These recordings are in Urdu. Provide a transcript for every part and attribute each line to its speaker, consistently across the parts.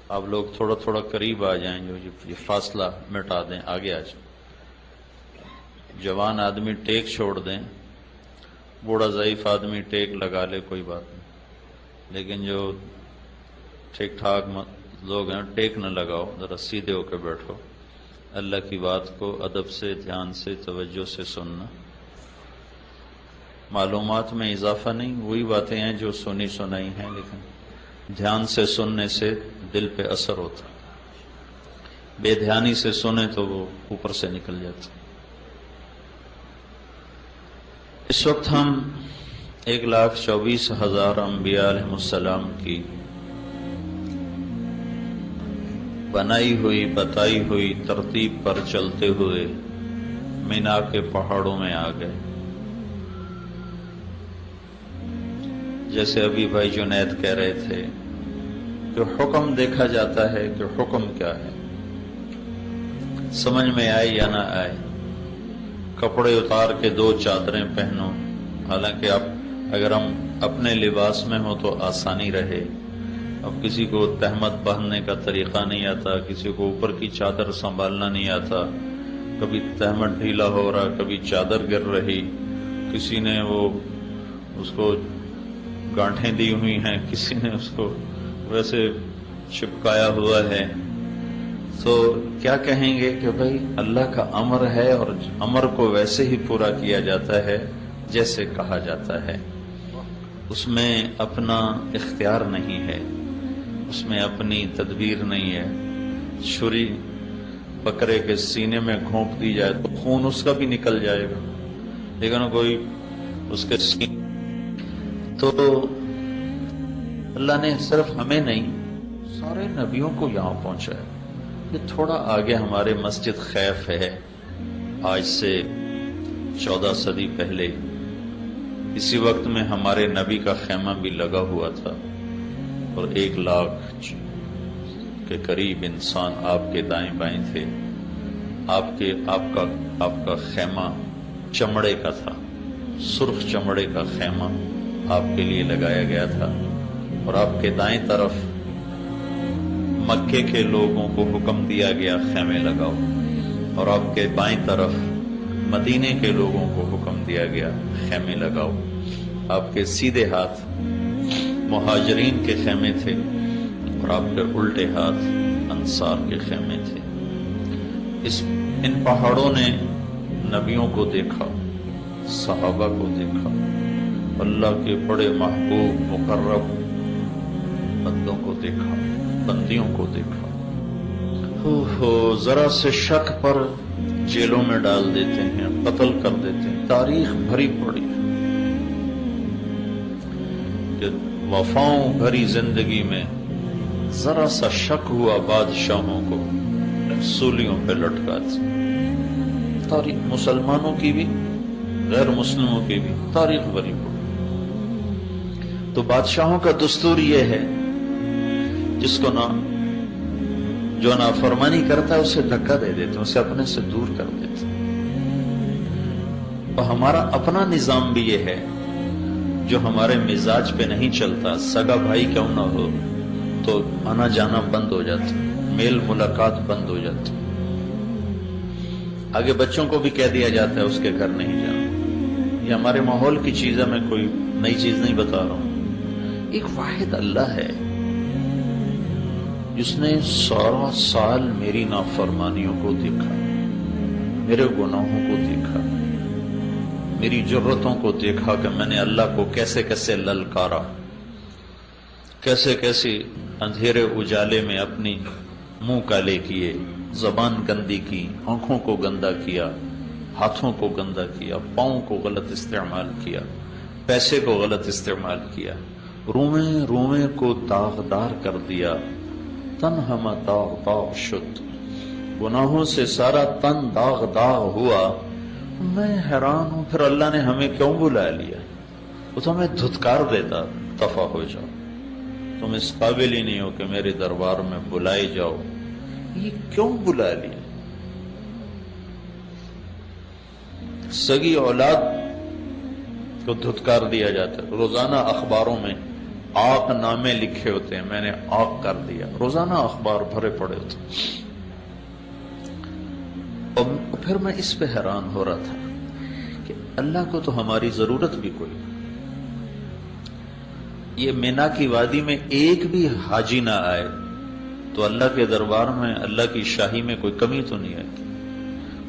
Speaker 1: آپ لوگ تھوڑا تھوڑا قریب آ جائیں، جو یہ فاصلہ مٹا دیں، آگے آ جائیں۔ جوان آدمی ٹیک چھوڑ دیں، بوڑھا ضعیف آدمی ٹیک لگا لے، کوئی بات نہیں، لیکن جو ٹھیک ٹھاک لوگ ہیں ٹیک نہ لگاؤ، ذرا سیدھے ہو کے بیٹھو، اللہ کی بات کو ادب سے، دھیان سے، توجہ سے سننا۔ معلومات میں اضافہ نہیں، وہی باتیں ہیں جو سنی سنائی ہیں، لیکن دھیان سے سننے سے دل پہ اثر ہوتا، بے دھیانی سے سنے تو وہ اوپر سے نکل جاتا۔ اس وقت ہم 1,24,000 انبیاء علیہ السلام کی بنائی ہوئی بتائی ہوئی ترتیب پر چلتے ہوئے مینا کے پہاڑوں میں آ گئے۔ جیسے ابھی بھائی جنید کہہ رہے تھے کہ حکم دیکھا جاتا ہے کہ حکم کیا ہے، سمجھ میں آئے یا نہ آئے، کپڑے اتار کے 2 چادریں پہنو، حالانکہ اگر ہم اپنے لباس میں ہوں تو آسانی رہے۔ اب کسی کو تہمت باندھنے کا طریقہ نہیں آتا، کسی کو اوپر کی چادر سنبھالنا نہیں آتا، کبھی تہمت ڈھیلا ہو رہا، کبھی چادر گر رہی، کسی نے اس کو گانٹھیں دی ہوئی ہیں، کسی نے اس کو ویسے چپکایا ہوا ہے، تو کیا کہیں گے کہ بھائی اللہ کا امر ہے اور امر کو ویسے ہی پورا کیا جاتا ہے جیسے کہا جاتا ہے، اس میں اپنا اختیار نہیں ہے، اس میں اپنی تدبیر نہیں ہے۔ چھری بکرے کے سینے میں گھونپ دی جائے تو خون اس کا بھی نکل جائے گا، لیکن کوئی اس کے سینے تو اللہ نے صرف ہمیں نہیں سارے نبیوں کو یہاں پہنچایا۔ یہ تھوڑا آگے ہمارے مسجد خیف ہے، آج سے 14 صدی پہلے اسی وقت میں ہمارے نبی کا خیمہ بھی لگا ہوا تھا، اور 1 لاکھ کے قریب انسان آپ کے دائیں بائیں تھے۔ آپ کا خیمہ چمڑے کا تھا، سرخ چمڑے کا خیمہ آپ کے لیے لگایا گیا تھا، اور آپ کے دائیں طرف مکے کے لوگوں کو حکم دیا گیا خیمے لگاؤ، اور آپ کے بائیں طرف مدینے کے لوگوں کو حکم دیا گیا خیمے لگاؤ۔ آپ کے سیدھے ہاتھ مہاجرین کے خیمے تھے، اور آپ کے الٹے ہاتھ انصار کے خیمے تھے۔ ان پہاڑوں نے نبیوں کو دیکھا، صحابہ کو دیکھا، اللہ کے بڑے محبوب مقرب بندوں کو دیکھا، بندیوں کو دیکھا۔ ذرا سے شک پر جیلوں میں ڈال دیتے ہیں، قتل کر دیتے ہیں، تاریخ بھری پڑی ہے کہ وفاؤں بھری زندگی میں ذرا سا شک ہوا بادشاہوں کو سولیوں پہ لٹکاتے۔ تاریخ مسلمانوں کی بھی غیر مسلموں کی بھی تاریخ بھری پڑی۔ تو بادشاہوں کا دستور یہ ہے جس کو جو نافرمانی کرتا ہے اسے دھکا دے دیتے ہیں، اسے اپنے سے دور کر دیتے ہیں۔ اور ہمارا اپنا نظام بھی یہ ہے، جو ہمارے مزاج پہ نہیں چلتا، سگا بھائی کیوں نہ ہو تو آنا جانا بند ہو جاتا، میل ملاقات بند ہو جاتی۔ آگے بچوں کو بھی کہہ دیا جاتا ہے اس کے گھر نہیں جانا۔ یہ ہمارے ماحول کی چیز ہے، میں کوئی نئی چیز نہیں بتا رہا ہوں۔ ایک واحد اللہ ہے جس نے سارا سال میری نافرمانیوں کو دیکھا، میرے گناہوں کو دیکھا، میری جرتوں کو دیکھا کہ میں نے اللہ کو کیسے کیسے للکارا، کیسے کیسے اندھیرے اجالے میں اپنی منہ کالے کیے، زبان گندی کی، آنکھوں کو گندا کیا، ہاتھوں کو گندا کیا، پاؤں کو غلط استعمال کیا، پیسے کو غلط استعمال کیا، روئیں روئیں کو داغدار کر دیا، تن ہم داغ داغ شد، گناہوں سے سارا تن داغ داغ ہوا۔ میں حیران ہوں پھر اللہ نے ہمیں کیوں بلا لیا؟ وہ تو ہمیں دھتکار دیتا، دفع ہو جاؤ، تم اس قابل ہی نہیں ہو کہ میرے دربار میں بلائے جاؤ، یہ کیوں بلا لیا؟ سگی اولاد کو دھتکار دیا جاتا ہے، روزانہ اخباروں میں آق نامے لکھے ہوتے ہیں، میں نے آق کر دیا، روزانہ اخبار بھرے پڑے ہوتے ہیں۔ اور پھر میں اس پہ حیران ہو رہا تھا کہ اللہ کو تو ہماری ضرورت بھی کوئی نہیں۔ یہ مینا کی وادی میں ایک بھی حاجی نہ آئے تو اللہ کے دربار میں، اللہ کی شاہی میں کوئی کمی تو نہیں آتی،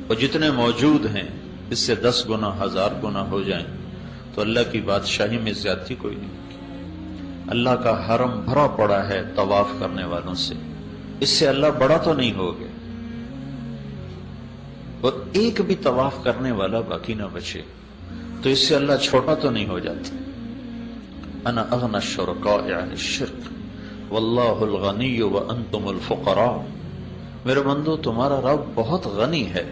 Speaker 1: اور جتنے موجود ہیں اس سے 10 گنا 1000 گنا ہو جائیں تو اللہ کی بادشاہی میں زیادتی کوئی نہیں ہوگی۔ اللہ کا حرم بھرا پڑا ہے طواف کرنے والوں سے، اس سے اللہ بڑا تو نہیں ہو گیا، اور ایک بھی طواف کرنے والا باقی نہ بچے تو اس سے اللہ چھوٹا تو نہیں ہو جاتا۔ انا اغنى الشركاء عن الشرك واللہ الغنی وانتم الفقراء۔ میرے بندو، تمہارا رب بہت غنی ہے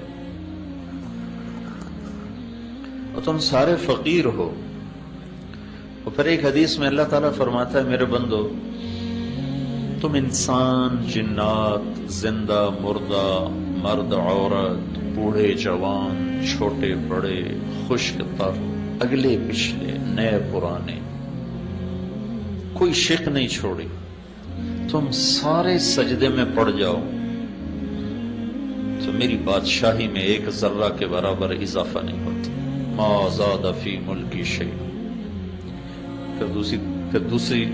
Speaker 1: اور تم سارے فقیر ہو۔ اور پھر ایک حدیث میں اللہ تعالیٰ فرماتا ہے، میرے بندو تم انسان، جنات، زندہ مردہ، مرد عورت، بوڑھے جوان، چھوٹے بڑے، خشک تر، اگلے پچھلے، نئے پرانے، کوئی شک نہیں چھوڑی، تم سارے سجدے میں پڑ جاؤ تو میری بادشاہی میں ایک ذرہ کے برابر اضافہ نہیں ہوتا۔ ما زاد فی ملکی شیء۔ پھر دوسری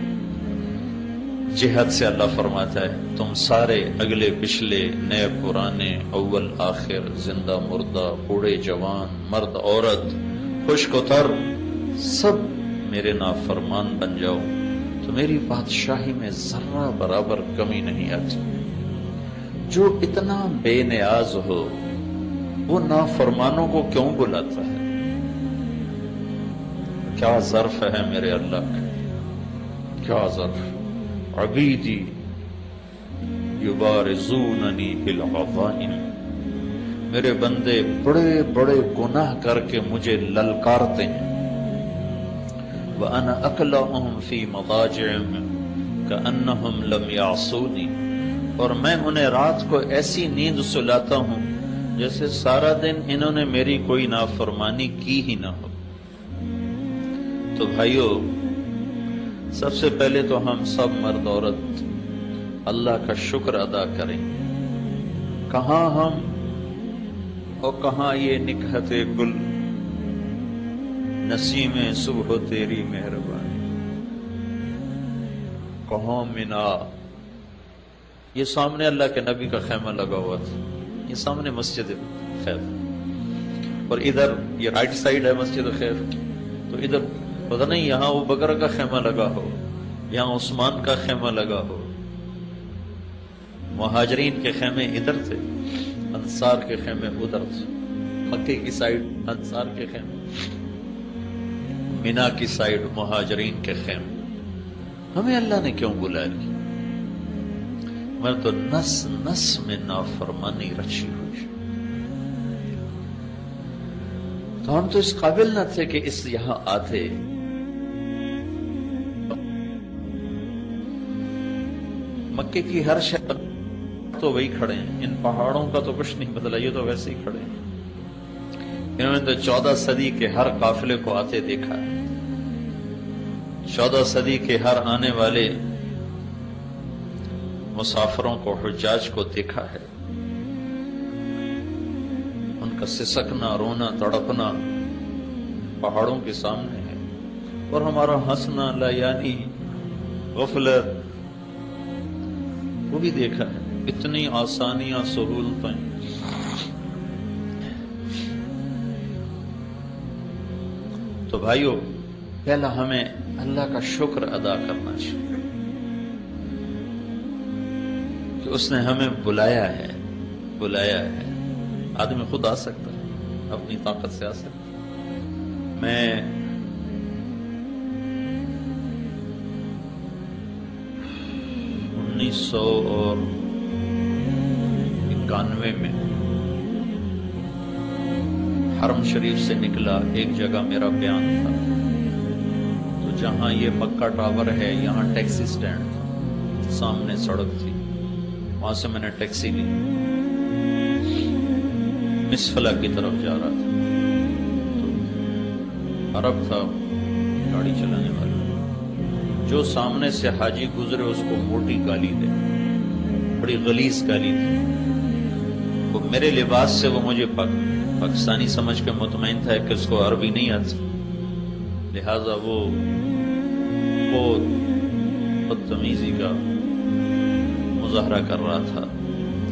Speaker 1: جہت سے اللہ فرماتا ہے، تم سارے اگلے پچھلے، نئے پرانے، اول آخر، زندہ مردہ، بوڑھے جوان، مرد عورت، خشک و تر، سب میرے نافرمان بن جاؤ تو میری بادشاہی میں ذرہ برابر کمی نہیں آتی۔ جو اتنا بے نیاز ہو وہ نافرمانوں کو کیوں بلاتا ہے؟ کیا ظرف ہے میرے اللہ کا، کیا ظرف۔ عبیدی یبارزوننی بالعظائم، میرے بندے بڑے بڑے گناہ کر کے مجھے للکارتے ہیں۔ وَأَنَا أَكْلَأُهُمْ فِي مَضَاجِعِهِمْ كَأَنَّهُمْ لَمْ يَعْصُونِي، اور میں انہیں رات کو ایسی نیند سلاتا ہوں جیسے سارا دن انہوں نے میری کوئی نافرمانی کی ہی نہ ہو۔ تو بھائیو، سب سے پہلے تو ہم سب مرد عورت اللہ کا شکر ادا کریں۔ کہاں ہم اور کہاں یہ نکہت گل، نسیم صبح تیری مہربانی، کہاں منا۔ یہ سامنے اللہ کے نبی کا خیمہ لگا ہوا تھا، یہ سامنے مسجد خیف، اور ادھر یہ رائٹ سائڈ ہے مسجد خیف، تو ادھر پتہ نہیں یہاں ابو بکر کا خیمہ لگا ہو، یہاں عثمان کا خیمہ لگا ہو۔ مہاجرین کے خیمے ادھر تھے، انصار کے خیمے ادھر تھے، مکے کی سائڈ انصار کے خیمے، مینا کی سائڈ مہاجرین کے خیمے۔ ہمیں اللہ نے کیوں بلایا؟ میں تو نس نس میں نافرمانی رچی ہوئی، تو ہم تو اس قابل نہ تھے کہ اس یہاں آتے۔ مکے کی ہر شہر تو وہی کھڑے ہیں، ان پہاڑوں کا تو کچھ نہیں بدلا، یہ تو ویسے ہی کھڑے ہیں۔ انہوں نے تو 14 صدی کے ہر قافلے کو آتے دیکھا ہے، 14 صدی کے ہر آنے والے مسافروں کو، حجاج کو دیکھا ہے۔ ان کا سسکنا، رونا، تڑپنا پہاڑوں کے سامنے ہے، اور ہمارا ہنسنا، لیانی، غفلت، وہ بھی دیکھا ہے۔ اتنی آسانیاں، سہولتیں۔ تو بھائیو، پہلا ہمیں اللہ کا شکر ادا کرنا چاہیے کہ اس نے ہمیں بلایا ہے۔ آدمی خود آ سکتا ہے، اپنی طاقت سے آ سکتا ہے۔ میں 1991 میں حرم شریف سے نکلا، ایک جگہ میرا بیان تھا، تو جہاں یہ مکہ ٹاور ہے یہاں ٹیکسی سٹینڈ تھا، سامنے سڑک تھی، وہاں سے میں نے ٹیکسی لی، مسفلا کی طرف جا رہا تھا، تو عرب تھا گاڑی چلانے والا، جو سامنے سے حاجی گزرے اس کو موٹی گالی دے، بڑی غلیظ گالی دی۔ وہ میرے لباس سے وہ مجھے پاکستانی سمجھ کے مطمئن تھا کہ اس کو عربی نہیں آتی، لہذا وہ بدتمیزی کا مظاہرہ کر رہا تھا۔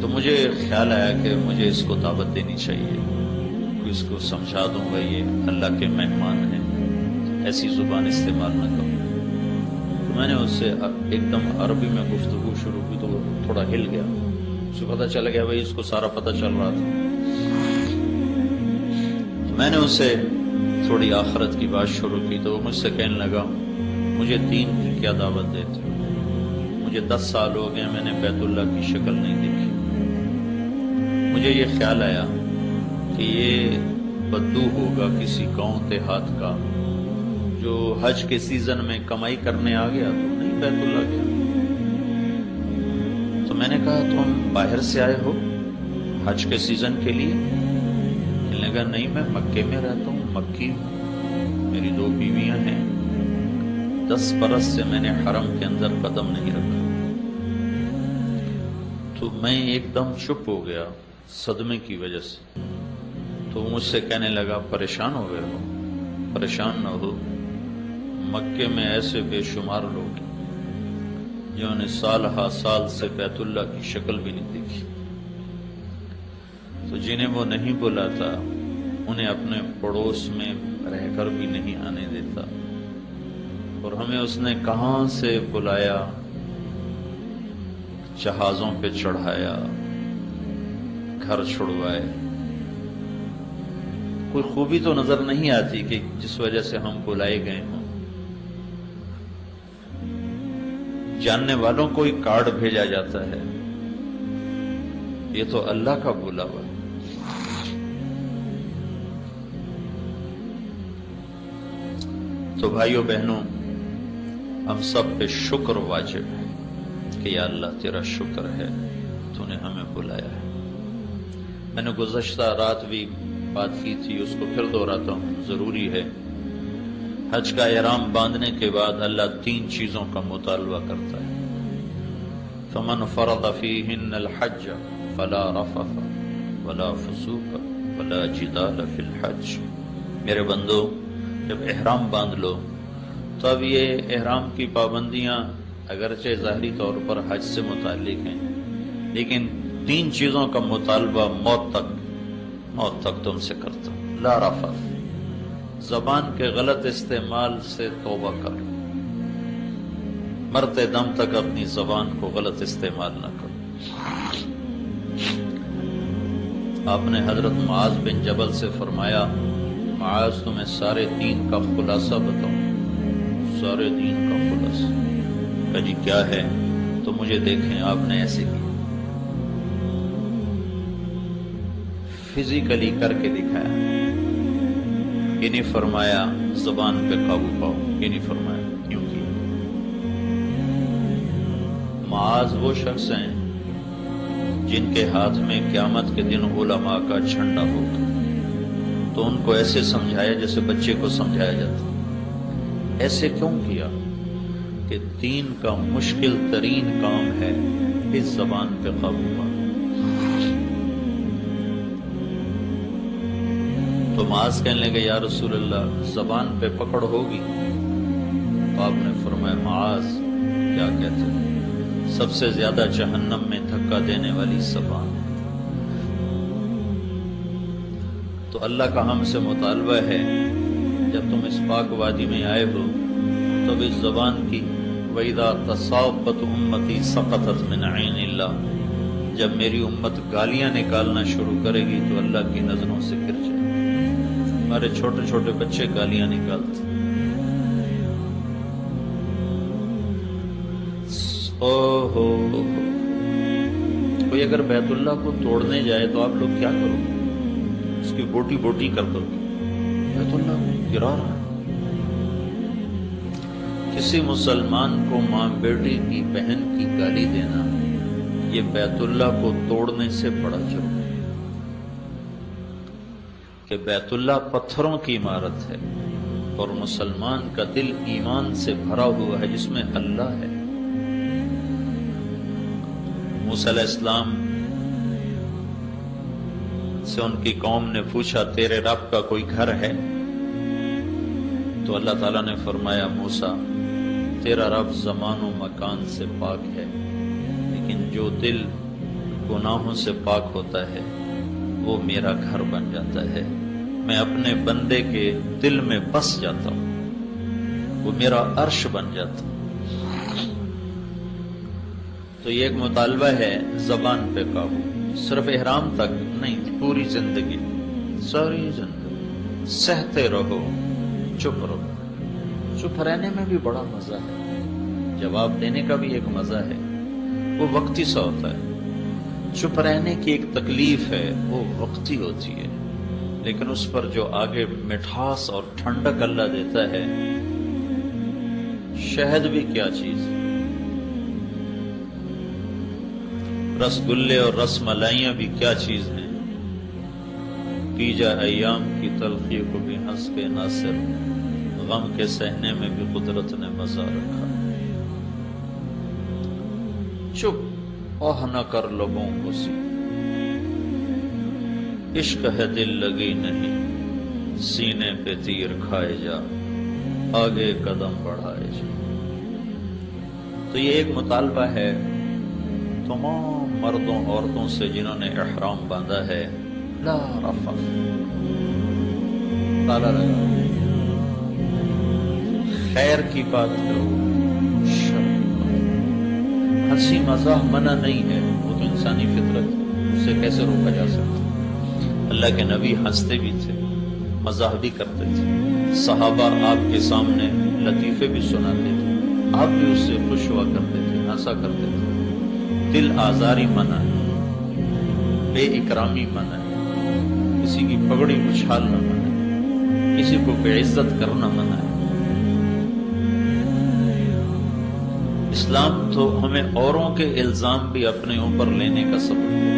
Speaker 1: تو مجھے خیال آیا کہ مجھے اس کو دعوت دینی چاہیے، اس کو سمجھا دوں گا یہ اللہ کے مہمان ہیں، ایسی زبان استعمال نہ کرو۔ تو میں نے اس سے ایک دم عربی میں گفتگو شروع کی تو وہ تھوڑا ہل گیا، اس کو پتہ چل گیا بھائی اس کو سارا پتہ چل رہا تھا۔ میں نے اس سے تھوڑی آخرت کی بات شروع کی تو وہ مجھ سے کہنے لگا مجھے دین کی کیا دعوت دیتے ہو، مجھے 10 سال ہو گئے میں نے بیت اللہ کی شکل نہیں دیکھی۔ مجھے یہ خیال آیا کہ یہ بدو ہوگا کسی گاؤں دیہات کا جو حج کے سیزن میں کمائی کرنے آ گیا تو نہیں بیت اللہ گیا۔ تو میں نے کہا تم باہر سے آئے ہو حج کے سیزن کے لیے؟ کہنے لگا نہیں میں مکے میں رہتا ہوں، مکی ہوں، میری 2 بیویاں ہیں، 10 برس سے میں نے حرم کے اندر قدم نہیں رکھا۔ تو میں ایک دم چپ ہو گیا صدمے کی وجہ سے۔ تو مجھ سے کہنے لگا پریشان ہو گئے ہو؟ پریشان نہ ہو، مکے میں ایسے بے شمار لوگ ہیں جنہوں نے سال ہا سال سے بیت اللہ کی شکل بھی نہیں دیکھی، تو جنہیں وہ نہیں بلاتا انہیں اپنے پڑوس میں رہ کر بھی نہیں آنے دیتا، اور ہمیں اس نے کہاں سے بلایا، جہازوں پہ چڑھایا، گھر چھڑوائے۔ کوئی خوبی تو نظر نہیں آتی کہ جس وجہ سے ہم بلائے گئے ہوں۔ جاننے والوں کو ہی کارڈ بھیجا جاتا ہے، یہ تو اللہ کا بلاوا۔ تو بھائیوں بہنوں، ہم سب پہ شکر واجب ہے کہ یا اللہ تیرا شکر ہے تو نے ہمیں بلایا ہے۔ میں نے گزشتہ رات بھی بات کی تھی، اس کو پھر دہراتا ہوں، ضروری ہے۔ حج کا احرام باندھنے کے بعد اللہ 3 چیزوں کا مطالبہ کرتا ہے۔ فمن فرض فیہن الحج فلا رفث ولا فسوق ولا جدال فی الحج۔ میرے بندو، جب احرام باندھ لو تو اب یہ احرام کی پابندیاں اگرچہ ظاہری طور پر حج سے متعلق ہیں، لیکن 3 چیزوں کا مطالبہ موت تک تم سے کرتا ہوں۔ لا رفث، زبان کے غلط استعمال سے توبہ کر، مرتے دم تک اپنی زبان کو غلط استعمال نہ کرو۔ آپ نے حضرت معاذ بن جبل سے فرمایا معاذ تمہیں سارے دین کا خلاصہ بتاؤں، سارے دین کا خلاصہ؟ کہا جی کیا ہے؟ تو مجھے دیکھیں آپ نے ایسے کیا، فزیکلی کر کے دکھایا۔ یہ نہیں فرمایا زبان پہ قابو پاؤ، یہ نہیں فرمایا، کیوں کیا؟ معاذ وہ شخص ہیں جن کے ہاتھ میں قیامت کے دن علماء کا جھنڈا ہوگا، تو ان کو ایسے سمجھایا جیسے بچے کو سمجھایا جاتا۔ ایسے کیوں کیا؟ کہ دین کا مشکل ترین کام ہے اس زبان پہ قابو پانا۔ تو معاذ کہنے لگے یا رسول اللہ زبان پہ پکڑ ہوگی؟ تو آپ نے فرمایا معاذ کیا کہتے ہیں، سب سے زیادہ جہنم میں دھکا دینے والی زبان۔ تو اللہ کا ہم سے مطالبہ ہے جب تم اس پاک وادی میں آئے ہو تو اس زبان کی وَإِذَا تَصَابَتْ أُمَّتِي سَقَطَتْ مِنْ عَيْنِ اللَّهِ، جب میری امت گالیاں نکالنا شروع کرے گی تو اللہ کی نظروں سے گر جائے۔ ہمارے چھوٹے چھوٹے بچے گالیاں نکالتے، کوئی اگر بیت اللہ کو توڑنے جائے تو آپ لوگ کیا کرو گے؟ اس کی بوٹی بوٹی کر دو گے، بیت اللہ گرا رہا ہے۔ کسی مسلمان کو ماں بیٹی کی بہن کی گالی دینا یہ بیت اللہ کو توڑنے سے بڑا جرم ہے، کہ بیت اللہ پتھروں کی عمارت ہے، اور مسلمان کا دل ایمان سے بھرا ہوا ہے جس میں اللہ ہے۔ موسیٰ علیہ السلام سے ان کی قوم نے پوچھا تیرے رب کا کوئی گھر ہے؟ تو اللہ تعالیٰ نے فرمایا موسیٰ تیرا رب زمان و مکان سے پاک ہے، لیکن جو دل گناہوں سے پاک ہوتا ہے وہ میرا گھر بن جاتا ہے، میں اپنے بندے کے دل میں بس جاتا ہوں، وہ میرا عرش بن جاتا۔ تو یہ ایک مطالبہ ہے زبان پہ قابو، صرف احرام تک نہیں، پوری زندگی، ساری زندگی سہتے رہو، چپ رہو۔ چپ رہنے میں بھی بڑا مزہ ہے، جواب دینے کا بھی ایک مزہ ہے، وہ وقتی سا ہوتا ہے۔ چپ رہنے کی ایک تکلیف ہے، وہ وقتی ہوتی ہے، لیکن اس پر جو آگے مٹھاس اور ٹھنڈک اللہ دیتا ہے، شہد بھی کیا چیز ہے، رس گلے اور رس ملائیاں بھی کیا چیز ہیں، پی جا ایام کی تلخی کو بھی ہنس کے ناصر، غم کے سہنے میں بھی قدرت نے مزہ رکھا۔ چپ اوہ نہ کر لبوں کو سی، عشق ہے دل لگی نہیں، سینے پہ تیر کھائے جا، آگے قدم بڑھائے جا۔ تو یہ ایک مطالبہ ہے تمام مردوں عورتوں سے جنہوں نے احرام باندھا ہے، لا رفث، تالا لگا، خیر کی بات کرو، شر کی بات۔ ہنسی مزاح منع نہیں ہے، وہ تو انسانی فطرت ہے، اسے کیسے روکا جا سکتا؟ اللہ کے نبی ہنستے بھی تھے، مزاح بھی کرتے تھے، صحابہ آپ کے سامنے لطیفے بھی سناتے تھے، آپ بھی اس سے خوش ہوا کرتے تھے، ہنسا کرتے تھے۔ دل آزاری منع ہے، بے اکرامی منع ہے، کسی کی پگڑی اچھالنا منع ہے، کسی کو بے عزت کرنا منع ہے۔ اسلام تو ہمیں اوروں کے الزام بھی اپنے اوپر لینے کا سبق ہے۔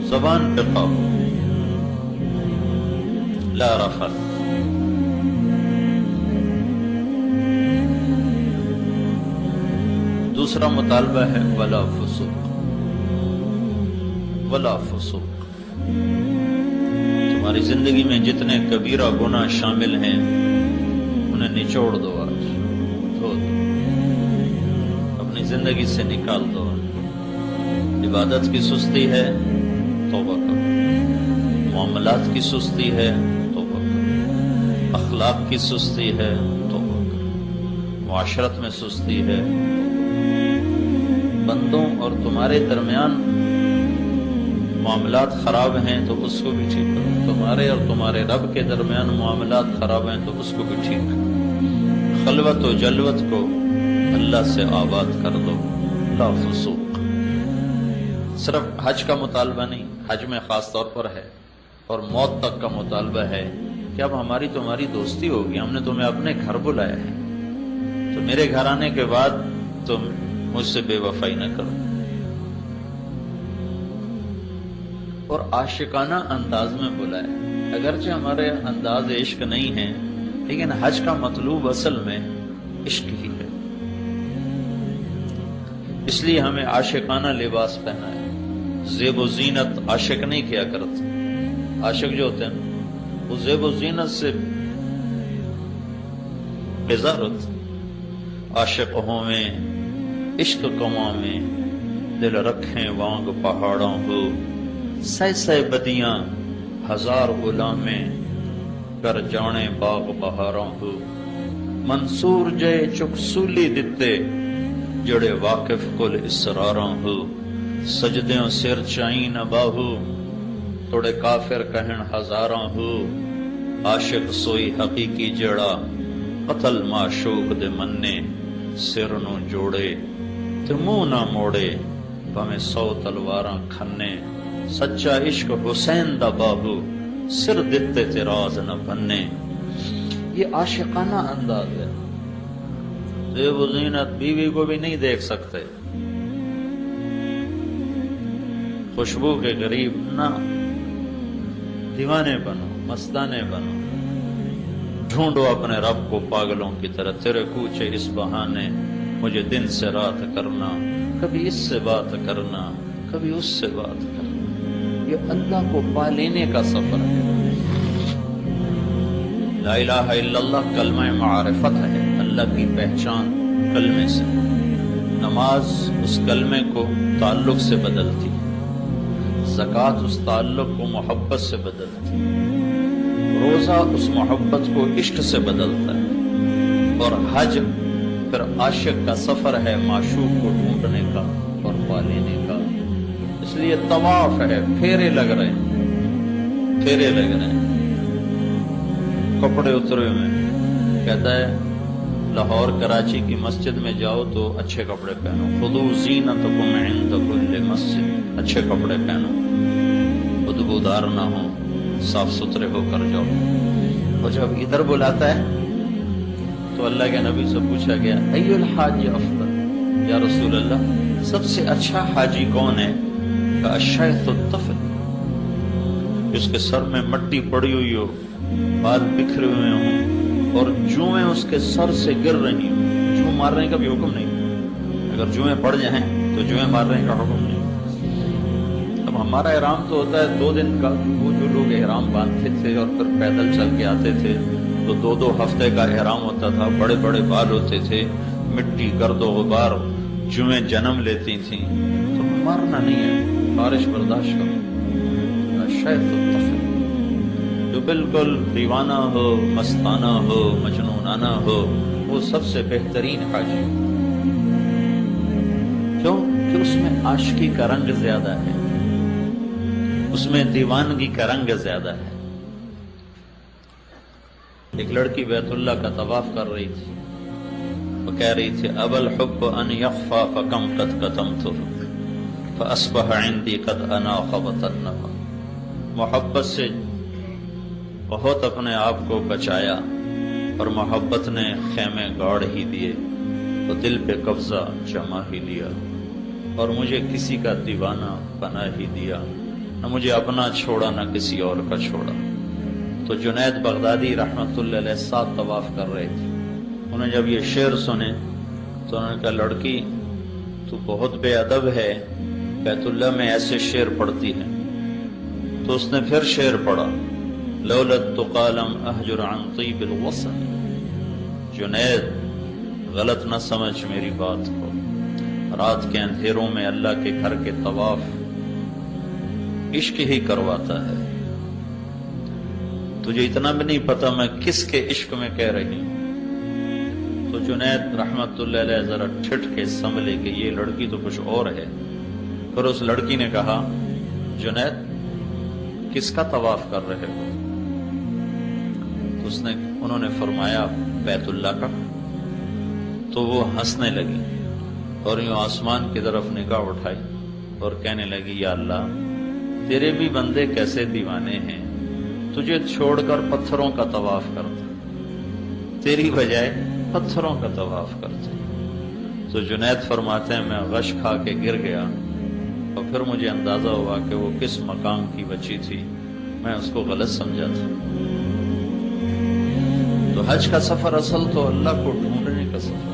Speaker 1: زبان پہ قابو، لا رفث۔ دوسرا مطالبہ ہے ولا فسوق، ولا فسوق۔ تمہاری زندگی میں جتنے کبیرہ گناہ شامل ہیں انہیں نچوڑ دو، آج دھو دو، اپنی زندگی سے نکال دو۔ عبادت کی سستی ہے، توبہ کرو۔ معاملات کی سستی ہے، توبہ کرو۔ اخلاق کی سستی ہے، توبہ کرو۔ معاشرت میں سستی ہے، بندوں اور تمہارے درمیان معاملات خراب ہیں تو اس کو بھی ٹھیک کرو، تمہارے اور تمہارے رب کے درمیان معاملات خراب ہیں تو اس کو بھی ٹھیک کرو۔ خلوت و جلوت کو اللہ سے آباد کر دو، لا فسوق۔ صرف حج کا مطالبہ نہیں، حج میں خاص طور پر ہے، اور موت تک کا مطالبہ ہے کہ اب ہماری تمہاری دوستی ہوگی، ہم نے تمہیں اپنے گھر بلایا ہے، تو میرے گھر آنے کے بعد تم مجھ سے بے وفائی نہ کرو۔ اور عاشقانہ انداز میں بلایا، اگرچہ ہمارے انداز عشق نہیں ہیں، لیکن حج کا مطلوب اصل میں عشق ہی ہے، اس لیے ہمیں عاشقانہ لباس پہنا ہے۔ زیب و زینت عاشق نہیں کیا کرتے، عاشق جو ہوتے ہیں وہ زیب و زینت سے بیزار ہوتے۔ عاشق ہوویں عشق کماں میں، دل رکھیں وانگ پہاڑوں ہو، سہ سہ بدیاں ہزار غلامیں، کر جانے باغ بہاراں ہو۔ منصور جے چک سولی دتے، جڑے واقف کل اسراراں ہو۔ سجدیوں سر چائیں نہ باہو، توڑے کافر کہن ہزاراں ہو۔ عاشق سوئی حقیقی جڑا، قتل معشوق دے منے، سر نو جوڑے تے منہ نہ موڑے، بھویں 100 تلواراں کھنے۔ سچا عشق حسین دا بابو، سر دتے تے راز نہ بننے۔ یہ عاشقانہ انداز ہے۔ زیب و زینت بیوی کو بھی نہیں دیکھ سکتے، خوشبو کے قریب نہ، دیوانے بنو، مستانے بنو، ڈھونڈو اپنے رب کو پاگلوں کی طرح، تیرے کوچے اس بہانے، مجھے دن سے رات کرنا، کبھی اس سے بات کرنا، کبھی اس سے بات کرنا۔ یہ اللہ کو پا لینے کا سفر ہے۔ لا الہ الا اللہ کلمہ معرفت ہے، اللہ کی پہچان کلمے سے۔ نماز اس کلمے کو تعلق سے بدلتی، زکوٰۃ اس تعلق کو محبت سے بدلتی، روزہ اس محبت کو عشق سے بدلتا ہے، اور حج پھر عاشق کا سفر ہے معشوق کو ڈھونڈنے کا اور پا لینے کا۔ اس لیے طواف ہے، پھیرے لگ رہے ہیں، پھیرے لگ رہے ہیں۔ کپڑے اترے ہوئے ہیں، کہتا ہے لاہور کراچی کی مسجد میں جاؤ تو اچھے کپڑے پہنو، خذوا زینتکم عند کل مسجد، اچھے کپڑے پہنو، بدبودار نہ ہو، صاف ستھرے ہو کر جاؤ۔ اور جب ادھر بلاتا ہے تو اللہ کے نبی سے پوچھا گیا ای الحاج افضل، یا رسول اللہ سب سے اچھا حاجی کون ہے؟ کہ الشیخ الطفل، جس کے سر میں مٹی پڑی ہوئی ہو، بال بکھرے ہوئے ہوں، اور جوئیں اس کے سر سے گر رہی ہوں۔ جوں مارنے کا بھی حکم نہیں، اگر جوئیں پڑ جائیں تو جوئیں مارنے کا حکم نہیں۔ اب ہمارا احرام تو ہوتا ہے 2 دن کا، وہ جو لوگ احرام باندھتے تھے اور پھر پیدل چل کے آتے تھے تو 2 ہفتے کا احرام ہوتا تھا، بڑے بڑے بال ہوتے تھے، مٹی گرد و غبار، جوئیں جنم لیتی تھیں، تو مارنا نہیں ہے، بارش برداشت کرو۔ شیخ الطفل جو بالکل دیوانہ ہو، مستانہ ہو، مجنونانہ ہو، وہ سب سے بہترین حاجی۔ کیوں؟ کہ اس میں عاشقی کا رنگ زیادہ ہے، اس میں دیوانگی کا رنگ زیادہ ہے۔ ایک لڑکی بیت اللہ کا طواف کر رہی تھی، وہ کہہ رہی تھی ابا الحب ان یخفى فکم قد کتمتہ فاصبح عندی قد اناق وطنہ۔ محبت سے بہت اپنے آپ کو بچایا اور محبت نے خیمے گاڑ ہی دیے، تو دل پہ قبضہ جما ہی لیا، اور مجھے کسی کا دیوانہ بنا ہی دیا، نہ مجھے اپنا چھوڑا نہ کسی اور کا چھوڑا۔ تو جنید بغدادی رحمت اللہ علیہ 7 طواف کر رہے تھے، انہیں جب یہ شعر سنے تو انہوں نے کہا لڑکی تو بہت بے ادب ہے، بیت اللہ میں ایسے شعر پڑھتی ہے۔ تو اس نے پھر شعر پڑھا لولا التقى لم اهجر عن طيب الوصل۔ جنید غلط نہ سمجھ میری بات کو، رات کے اندھیروں میں اللہ کے گھر کے طواف عشق ہی کرواتا ہے، تجھے اتنا بھی نہیں پتا میں کس کے عشق میں کہہ رہی ہوں۔ تو جنید رحمت اللہ علیہ ذرا ٹھٹ کے سنبھلے کہ یہ لڑکی تو کچھ اور ہے۔ پھر اس لڑکی نے کہا جنید کس کا طواف کر رہے ہو؟ تو انہوں نے فرمایا بیت اللہ کا۔ تو وہ ہنسنے لگی اور یوں آسمان کی طرف نگاہ اٹھائی اور کہنے لگی یا اللہ تیرے بھی بندے کیسے دیوانے ہیں، تجھے چھوڑ کر پتھروں کا طواف کرتے، تیری بجائے پتھروں کا طواف کرتے۔ تو جنید فرماتے ہیں میں غش کھا کے گر گیا، اور پھر مجھے اندازہ ہوا کہ وہ کس مقام کی بچی تھی، میں اس کو غلط سمجھا تھا۔ تو حج کا سفر اصل تو اللہ کو ڈھونڈنے کا سفر۔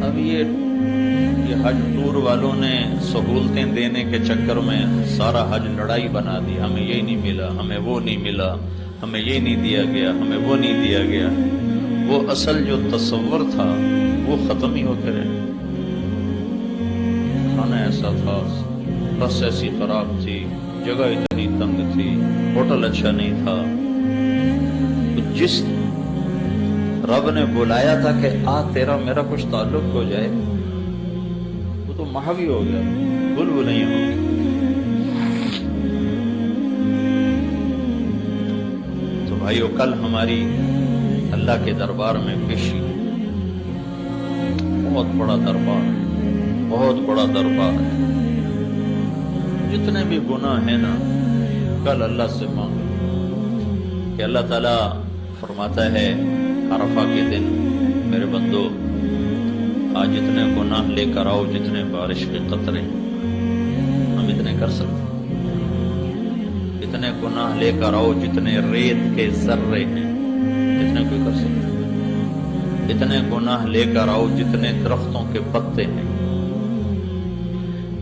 Speaker 1: اب یہ حج ٹور والوں نے سہولتیں دینے کے چکر میں سارا حج لڑائی بنا دی، ہمیں یہ نہیں ملا، ہمیں وہ نہیں ملا، ہمیں یہ نہیں دیا گیا، ہمیں وہ نہیں دیا گیا۔ وہ اصل جو تصور تھا وہ ختم ہی ہوتے رہے۔ کھانا ایسا تھا، بس ایسی خراب تھی، جگہ اتنی تنگ تھی، ہوٹل اچھا نہیں تھا۔ جس رب نے بلایا تھا کہ آ تیرا میرا کچھ تعلق ہو جائے، وہ تو محوی ہو گیا، بلبل نہیں ہو گیا۔ تو بھائیو کل ہماری اللہ کے دربار میں پیشی، بہت بڑا دربار ہے، بہت بڑا دربار ہے۔ جتنے بھی گناہ ہیں نا کل اللہ سے مانگو کہ اللہ تعالیٰ فرماتا ہے عرفہ کے دن میرے بندو آج اتنے گناہ لے کر آؤ جتنے بارش کے قطرے، ہم اتنے کر سکتے، اتنے گناہ لے کر آؤ جتنے ریت کے ذرے ہیں، اتنے کوئی کر سکتا ہے؟ اتنے گناہ لے کر آؤ جتنے درختوں کے پتے ہیں،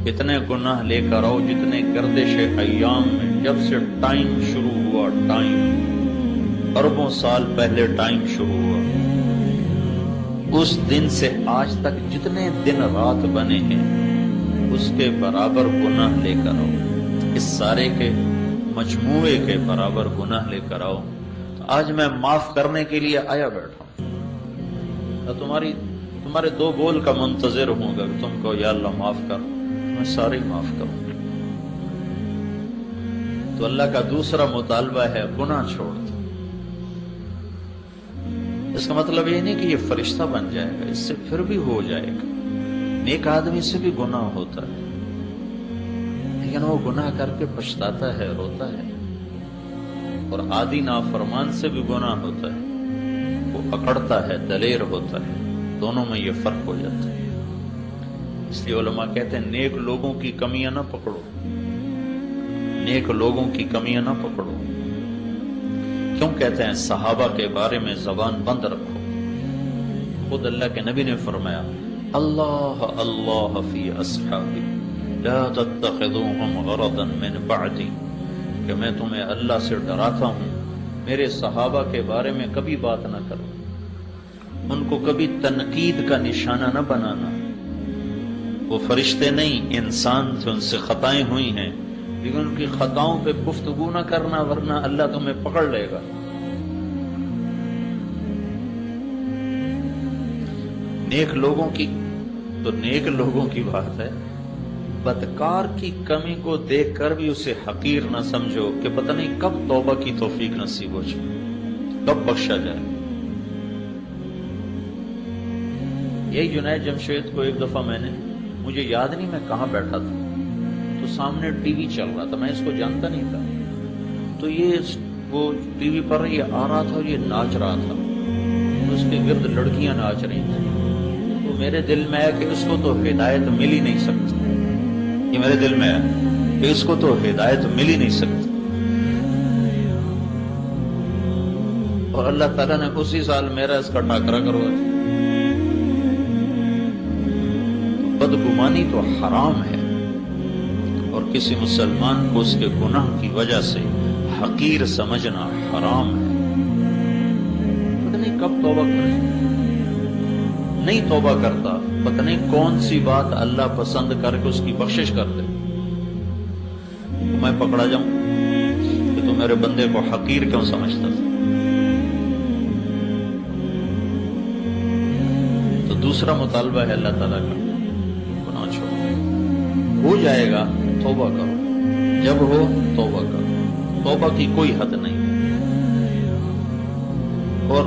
Speaker 1: اتنے گناہ لے کر آؤ جتنے گردش ایام میں، جب سے ٹائم شروع ہوا، ٹائم اربوں سال پہلے ٹائم شروع ہوا، اس دن سے آج تک جتنے دن رات بنے ہیں اس کے برابر گناہ لے کر آؤ، اس سارے کے مجموعے کے برابر گناہ لے کر آؤ، تو آج میں معاف کرنے کے لیے آیا بیٹھا ہوں، تمہارے دو بول کا منتظر ہوں گا کہ تم کو یا اللہ معاف کر، میں سارے معاف کروں۔ تو اللہ کا دوسرا مطالبہ ہے گناہ چھوڑ دو۔ اس کا مطلب یہ نہیں کہ یہ فرشتہ بن جائے گا، اس سے پھر بھی ہو جائے گا، نیک آدمی سے بھی گناہ ہوتا ہے، لیکن وہ گناہ کر کے پچھتاتا ہے، روتا ہے، اور عادی نافرمان سے بھی گناہ ہوتا ہے، وہ اکڑتا ہے، دلیر ہوتا ہے، دونوں میں یہ فرق ہو جاتا ہے۔ اس لیے علماء کہتے ہیں نیک لوگوں کی کمیاں نہ پکڑو، نیک لوگوں کی کمیاں نہ پکڑو۔ کیوں کہتے ہیں صحابہ کے بارے میں زبان بند رکھو؟ خود اللہ کے نبی نے فرمایا اللہ اللہ فی اصحابی لا تتخذوهم غرضا من بعدی، کہ میں تمہیں اللہ سے ڈراتا ہوں میرے صحابہ کے بارے میں کبھی بات نہ کرو، ان کو کبھی تنقید کا نشانہ نہ بنانا۔ وہ فرشتے نہیں، انسان تھے، ان سے خطائیں ہوئی ہیں، لیکن ان کی خطاؤں پہ گفتگو نہ کرنا، ورنہ اللہ تمہیں پکڑ لے گا۔ نیک لوگوں کی بات ہے، بدکار کی کمی کو دیکھ کر بھی اسے حقیر نہ سمجھو کہ پتہ نہیں کب توبہ کی توفیق نصیب ہو جائے، کب بخشا جائے۔ یہی جنید جمشید کو ایک دفعہ مجھے یاد نہیں میں کہاں بیٹھا تھا، تو سامنے ٹی وی چل رہا تھا، میں اس کو جانتا نہیں تھا، تو وہ ٹی وی پر یہ آ رہا تھا اور یہ ناچ رہا تھا، تو اس کے گرد لڑکیاں ناچ رہی تھیں، تو میرے دل میں آیا کہ اس کو تو ہدایت مل ہی نہیں سکتی، یہ میرے دل میں آیا کہ اس کو تو ہدایت مل ہی نہیں سکتی، اور اللہ تعالیٰ نے اسی سال میرا اس کا ٹاکرا کروا دیا۔ بدگمانی تو حرام ہے، اور کسی مسلمان کو اس کے گناہ کی وجہ سے حقیر سمجھنا حرام ہے۔ پتہ نہیں کب توبہ کرے، نہیں توبہ کرتا، پتہ نہیں کون سی بات اللہ پسند کر کے اس کی بخشش کر دے، تو میں پکڑا جاؤں کہ تو میرے بندے کو حقیر کیوں سمجھتا تھا۔ تو دوسرا مطالبہ ہے اللہ تعالیٰ کا، گناہ چھوڑو، ہو جائے گا توبہ کرو، جب ہو توبہ کرو، توبہ کی کوئی حد نہیں۔ اور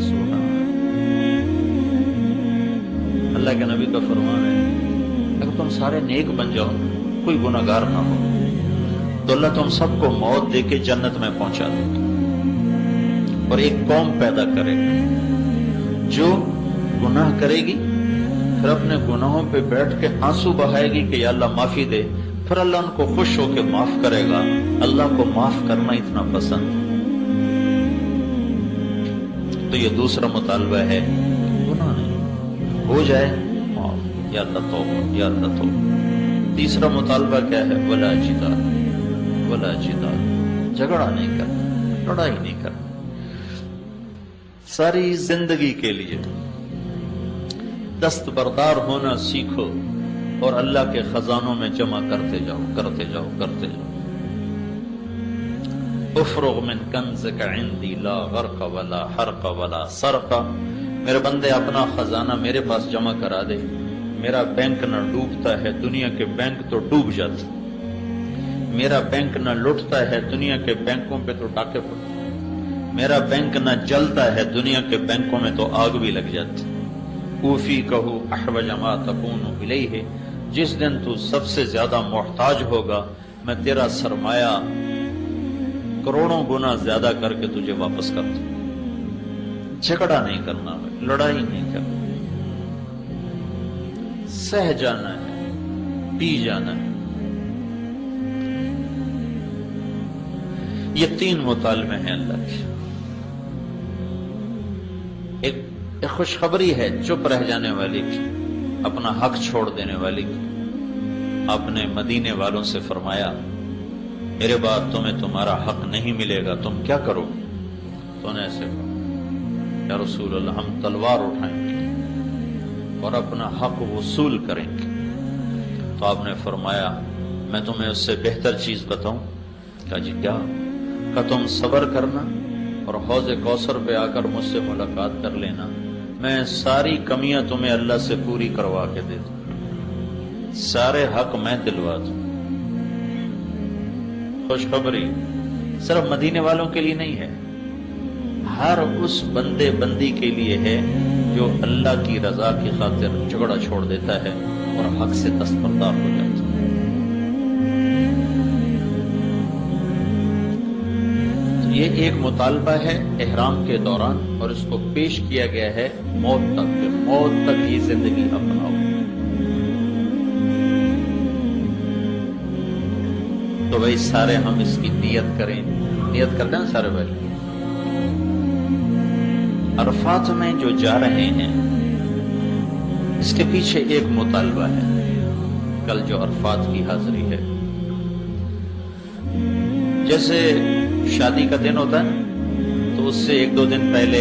Speaker 1: سونا اللہ کے نبی کا فرمان ہے اگر تم سارے نیک بن جاؤ، کوئی گناہگار نہ ہو، تو اللہ تم سب کو موت دے کے جنت میں پہنچا دے گا، اور ایک قوم پیدا کرے گا جو گناہ کرے گی، پھر اپنے گناہوں پہ بیٹھ کے آنسو بہائے گی کہ یا اللہ معافی دے، پھر اللہ ان کو خوش ہو کے معاف کرے گا۔ اللہ کو معاف کرنا اتنا پسند، تو یہ دوسرا مطالبہ ہے، گناہ نہیں، ہو جائے معاف، یا اللہ توبہ، یا اللہ توبہ۔ تیسرا مطالبہ کیا ہے؟ ولا جدال، ولا جدال، جھگڑا نہیں کرنا، لڑائی نہیں کرنا۔ ساری زندگی کے لیے دستبردار ہونا سیکھو، اور اللہ کے خزانوں میں جمع کرتے جاؤ، کرتے جاؤ، کرتے جاؤ۔ افرغ من کنزک عندی لا غرق ولا حرق ولا سرق، میرے بندے اپنا خزانہ میرے پاس جمع کرا دے، میرا بینک نہ ڈوبتا ہے، دنیا کے بینک تو ڈوب جاتے، میرا بینک نہ لٹتا ہے، دنیا کے بینکوں پہ تو ڈاکے پڑتے، میرا بینک نہ جلتا ہے، دنیا کے بینکوں میں تو آگ بھی لگ جاتی۔ اوفی کہو احوج ما تکون الیہ، جس دن تو سب سے زیادہ محتاج ہوگا میں تیرا سرمایہ کروڑوں گنا زیادہ کر کے تجھے واپس کر دوں۔ جھگڑا نہیں کرنا، لڑائی نہیں کرنا، سہ جانا ہے، پی جانا ہے۔ یہ 3 مطالبے ہیں اللہ کے۔ ایک خوشخبری ہے چپ رہ جانے والی کی، اپنا حق چھوڑ دینے والی کی۔ آپ نے مدینے والوں سے فرمایا میرے بعد تمہیں تمہارا حق نہیں ملے گا، تم کیا کرو؟ تو نے ایسے کہا یا رسول اللہ ہم تلوار اٹھائیں گے اور اپنا حق وصول کریں گے۔ تو آپ نے فرمایا میں تمہیں اس سے بہتر چیز بتاؤں؟ کہا جی کیا؟ کہا تم صبر کرنا اور حوض کوثر پہ آ کر مجھ سے ملاقات کر لینا، میں ساری کمیاں تمہیں اللہ سے پوری کروا کے دے دوں، سارے حق میں دلوا دوں۔ خوشخبری صرف مدینے والوں کے لیے نہیں ہے، ہر اس بندے بندی کے لیے ہے جو اللہ کی رضا کی خاطر جھگڑا چھوڑ دیتا ہے اور حق سے دستبردار ہو جاتا ہے۔ یہ ایک مطالبہ ہے احرام کے دوران، اور اس کو پیش کیا گیا ہے موت تک، کہ موت تک یہ زندگی اپناؤ۔ تو بھائی سارے ہم اس کی نیت کریں، نیت کرتے ہیں سارے بھائی۔ عرفات میں جو جا رہے ہیں اس کے پیچھے ایک مطالبہ ہے، کل جو عرفات کی حاضری ہے۔ جیسے شادی کا دن ہوتا ہے نا، تو اس سے 1-2 دن پہلے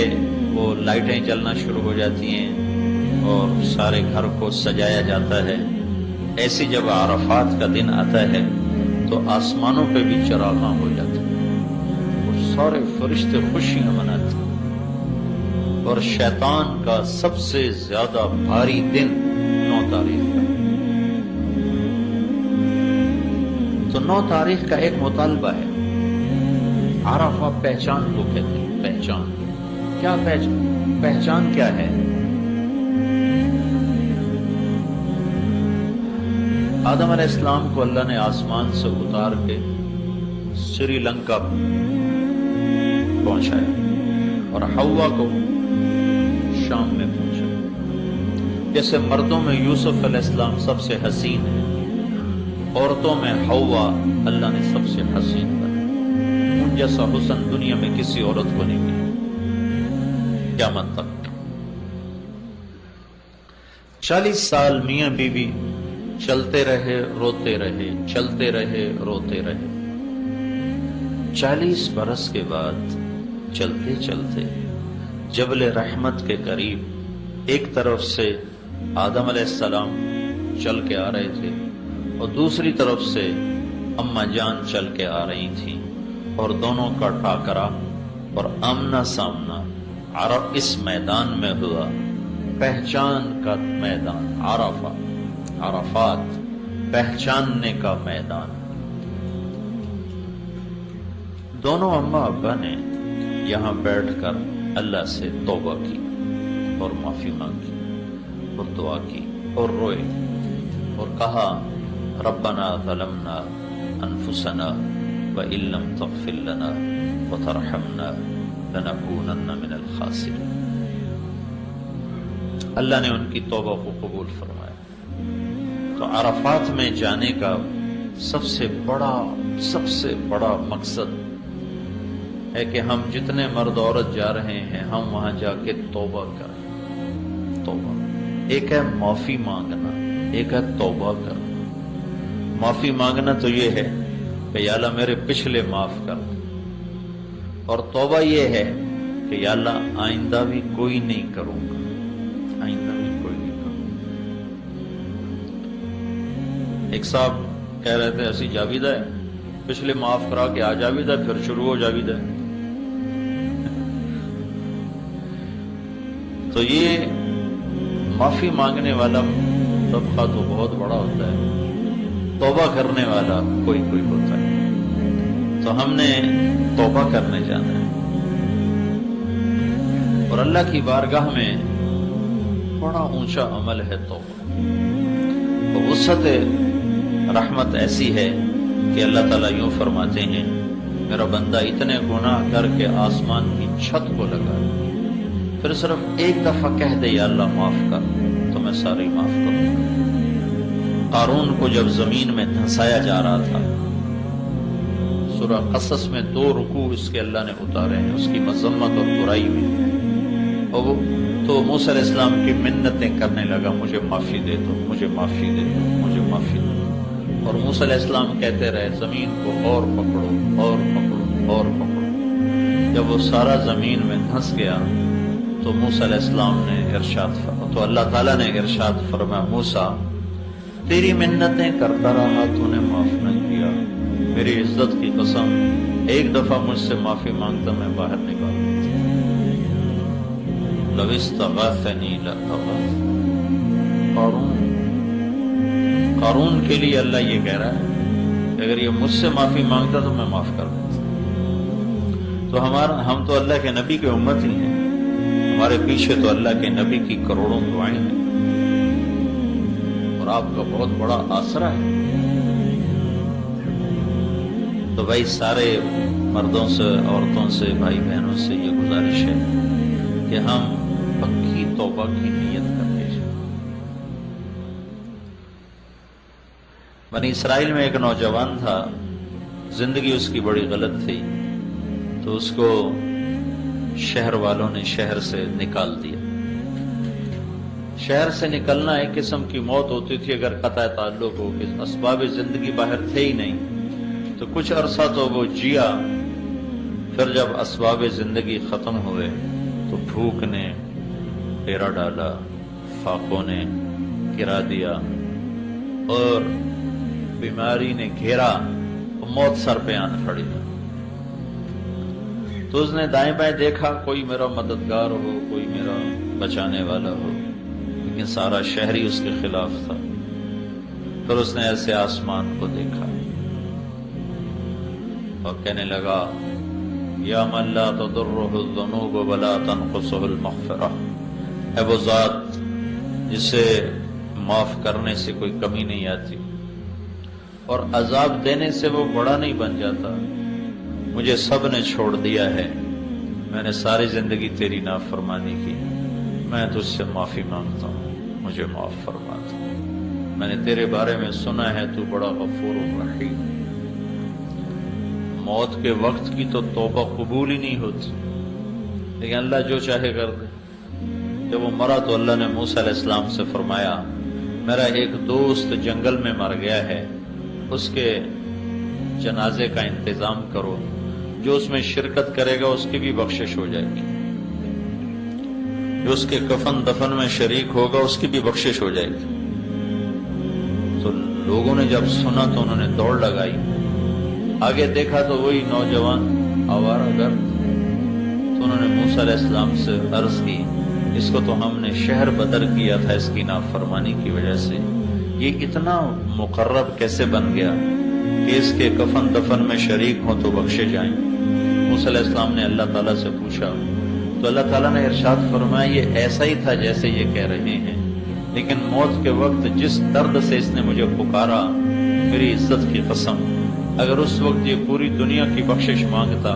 Speaker 1: وہ لائٹیں جلنا شروع ہو جاتی ہیں اور سارے گھر کو سجایا جاتا ہے۔ ایسی جب عرفات کا دن آتا ہے تو آسمانوں پہ بھی چراغاں ہو جاتے ہیں اور سارے فرشتے خوشیاں مناتے ہیں، اور شیطان کا سب سے زیادہ بھاری دن 9 تاریخ کا۔ تو 9 تاریخ کا ایک مطالبہ ہے، عرفہ پہچان کو کہتے ہیں۔ پہچان کیا؟ پہچان کیا ہے؟ آدم علیہ السلام کو اللہ نے آسمان سے اتار کے سری لنکا پہنچایا اور حوا کو شام میں پہنچایا۔ جیسے مردوں میں یوسف علیہ السلام سب سے حسین ہے، عورتوں میں حوا اللہ نے سب سے حسین بنا۔ ان جیسا حسن دنیا میں کسی عورت کو نہیں ملا قیامت تک۔ 40 سال میاں بیوی چلتے رہے روتے رہے، چلتے رہے روتے رہے۔ 40 برس کے بعد چلتے چلتے جبل رحمت کے قریب ایک طرف سے آدم علیہ السلام چل کے آ رہے تھے اور دوسری طرف سے اماں جان چل کے آ رہی تھیں، اور دونوں کا ٹاکرا اور آمنا سامنا اس میدان میں ہوا، پہچان کا میدان، عرفات، پہچاننے کا میدان۔ دونوں اماں ابا نے یہاں بیٹھ کر اللہ سے توبہ کی اور معافی مانگی اور دعا کی اور روئے اور کہا ربنا ظلمنا انفسنا وَإِن لَّمْ تَغْفِرْ لَنَا وَتَرْحَمْنَا لَنَكُونَنَّ مِنَ الْخَاسِرِينَ۔ اللہ نے ان کی توبہ کو قبول فرمایا۔ تو عرفات میں جانے کا سب سے بڑا مقصد ہے کہ ہم جتنے مرد عورت جا رہے ہیں ہم وہاں جا کے توبہ کریں۔ توبہ ایک ہے معافی مانگنا، ایک ہے توبہ کرنا۔ معافی مانگنا تو یہ ہے کہ یا اللہ میرے پچھلے معاف کر دے، اور توبہ یہ ہے کہ یا اللہ آئندہ بھی کوئی نہیں کروں گا، آئندہ بھی کوئی نہیں کروں گا۔ ایک صاحب کہہ رہے تھے ایسی جاویدہ ہے، پچھلے معاف کرا کے آ جاویدہ پھر شروع ہو جاویدہ۔ تو یہ معافی مانگنے والا طبقہ تو بہت بڑا ہوتا ہے، توبہ کرنے والا کوئی ہوتا ہے۔ تو ہم نے توبہ کرنے جانا ہے، اور اللہ کی بارگاہ میں بڑا اونچا عمل ہے توبہ۔ تو وسعت رحمت ایسی ہے کہ اللہ تعالیٰ یوں فرماتے ہیں میرا بندہ اتنے گناہ کر کے آسمان کی چھت کو لگا، پھر صرف ایک دفعہ کہہ دے یا اللہ معاف کر تو میں سارے معاف کروں گا۔ قارون کو جب زمین میں دھنسایا جا رہا تھا، سورہ قصص میں 2 رکوع اس کے اللہ نے اتارے ہیں اس کی مذمت اور برائی میں، اور وہ تو موسیٰ علیہ السلام کی منتیں کرنے لگا، مجھے معافی دے دو، مجھے معافی دے دو، مجھے معافی دے دو، اور موسیٰ علیہ السلام کہتے رہے زمین کو اور پکڑو اور پکڑو اور پکڑو۔ جب وہ سارا زمین میں دھنس گیا تو موسیٰ علیہ السلام نے ارشاد فرمایا، تو اللہ تعالیٰ نے ارشاد فرمایا موسیٰ تیری منتیں کرتا رہا تو نے معاف نہ کیا، میری عزت کی قسم ایک دفعہ مجھ سے معافی مانگتا میں باہر نکال دیتا۔ لو استغاثنی لاغاث، قارون کے لیے اللہ یہ کہہ رہا ہے کہ اگر یہ مجھ سے معافی مانگتا تو میں معاف کر دیتا۔ تو ہم تو اللہ کے نبی کی امت ہی ہیں، ہمارے پیچھے تو اللہ کے نبی کی کروڑوں دعائیں ہیں اور آپ کا بہت بڑا آسرا ہے۔ تو بھائی سارے مردوں سے، عورتوں سے، بھائی بہنوں سے یہ گزارش ہے کہ ہم پکی توبہ کی نیت کرتے ہیں۔ بنی اسرائیل میں ایک نوجوان تھا، زندگی اس کی بڑی غلط تھی، تو اس کو شہر والوں نے شہر سے نکال دیا۔ شہر سے نکلنا ایک قسم کی موت ہوتی تھی اگر قطع تعلق ہو کہ اسباب زندگی باہر تھے ہی نہیں، تو کچھ عرصہ تو وہ جیا، پھر جب اسباب زندگی ختم ہوئے تو بھوک نے ڈیرا ڈالا، فاقوں نے گرا دیا اور بیماری نے گھیرا، موت سر پہ آن پڑی۔ تو اس نے دائیں بائیں دیکھا کوئی میرا مددگار ہو، کوئی میرا بچانے والا ہو، لیکن سارا شہر ہی اس کے خلاف تھا۔ پھر اس نے ایسے آسمان کو دیکھا اور کہنے لگا یا من لا تضرہ الذنوب ولا تنقصہ المغفرہ، اے وہ ذات جسے معاف کرنے سے کوئی کمی نہیں آتی اور عذاب دینے سے وہ بڑا نہیں بن جاتا، مجھے سب نے چھوڑ دیا ہے، میں نے ساری زندگی تیری نافرمانی کی، میں تجھ سے معافی مانگتا ہوں، مجھے معاف فرما دو، میں نے تیرے بارے میں سنا ہے تو بڑا غفور رحیم۔ موت کے وقت کی تو توبہ قبول ہی نہیں ہوتی، لیکن اللہ جو چاہے کر دے۔ جب وہ مرا تو اللہ نے موسیٰ علیہ السلام سے فرمایا میرا ایک دوست جنگل میں مر گیا ہے، اس کے جنازے کا انتظام کرو، جو اس میں شرکت کرے گا اس کی بھی بخشش ہو جائے گی، جو اس کے کفن دفن میں شریک ہوگا اس کی بھی بخشش ہو جائے گی۔ تو لوگوں نے جب سنا تو انہوں نے دوڑ لگائی، آگے دیکھا تو وہی نوجوان آوارہ گرد، تو انہوں نے موسیٰ علیہ السلام سے عرض کی اس کو تو ہم نے شہر بدر کیا تھا اس کی نافرمانی کی وجہ سے، یہ اتنا مقرب کیسے بن گیا کہ اس کے کفن دفن میں شریک ہوں تو بخشے جائیں۔ موسیٰ علیہ السلام نے اللہ تعالیٰ سے پوچھا تو اللہ تعالیٰ نے ارشاد فرمایا یہ ایسا ہی تھا جیسے یہ کہہ رہے ہیں، لیکن موت کے وقت جس درد سے اس نے مجھے پکارا، میری عزت کی قسم اگر اس وقت یہ پوری دنیا کی بخشش مانگتا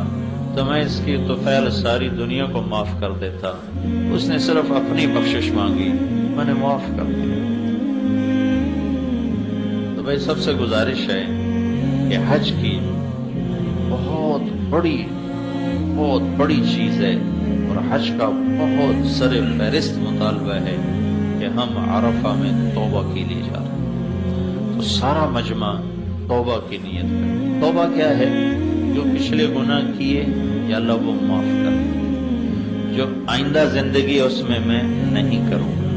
Speaker 1: تو میں اس کی طفیل ساری دنیا کو معاف کر دیتا، اس نے صرف اپنی بخشش مانگی، میں نے معاف کر دیا۔ تو بھائی سب سے گزارش ہے کہ حج کی بہت بڑی چیز ہے اور حج کا بہت سر فہرست مطالبہ ہے کہ ہم عرفہ میں توبہ کے لیے جا رہے ہیں۔ تو سارا مجمع توبہ کی نیت کرے۔ توبہ کیا ہے؟ جو پچھلے گناہ کیے یا اللہ وہ معاف کر دے، جو آئندہ زندگی اس میں نہیں کروں گا،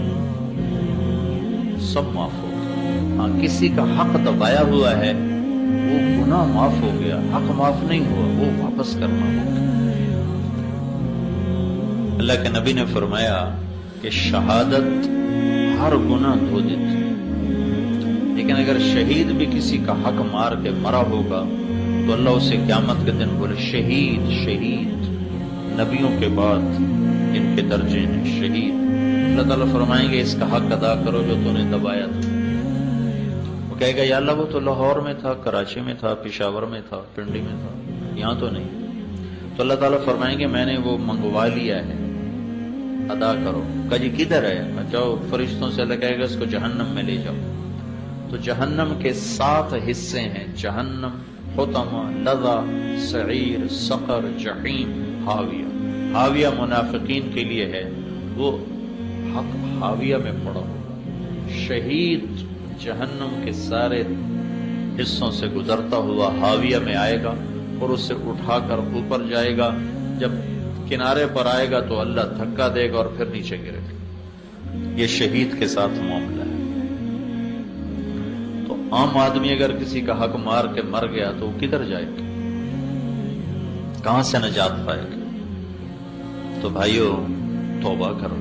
Speaker 1: سب معاف ہوگا۔ ہاں کسی کا حق دبایا ہوا ہے وہ گناہ معاف ہو گیا، حق معاف نہیں ہوا، وہ واپس کرنا ہوگا۔ اللہ کے نبی نے فرمایا کہ شہادت ہر گناہ دھو دیتی، لیکن اگر شہید بھی کسی کا حق مار کے مرا ہوگا تو اللہ اسے قیامت کے دن بولے شہید نبیوں کے بعد ان کے درجے ہیں شہید۔ اللہ تعالیٰ فرمائیں گے اس کا حق ادا کرو جو تو نے دبایا تھا۔ وہ کہے گا یا اللہ وہ تو لاہور میں تھا، کراچی میں تھا، پشاور میں تھا، پنڈی میں تھا، یہاں تو نہیں۔ تو اللہ تعالیٰ فرمائیں گے میں نے وہ منگوا لیا ہے، ادا کرو۔ کہا جی کدھر ہے؟ جاؤ فرشتوں سے اللہ کہے گا اس کو جہنم میں لے جاؤ۔ تو جہنم کے 7 حصے ہیں، جہنم حطمہ، لظہ، سعیر، سقر، جحیم، حاویہ۔ حاویہ منافقین کے لیے ہے، وہ حق حاویہ میں پڑا ہوگا۔ شہید جہنم کے سارے حصوں سے گزرتا ہوا حاویہ میں آئے گا اور اسے اٹھا کر اوپر جائے گا، جب کنارے پر آئے گا تو اللہ دھکا دے گا اور پھر نیچے گرے گا۔ یہ شہید کے ساتھ معاملہ ہے۔ تو عام آدمی اگر کسی کا حق مار کے مر گیا تو وہ کدھر جائے گا؟ کہاں سے نجات پائے گا؟ تو بھائیو، توبہ کرو،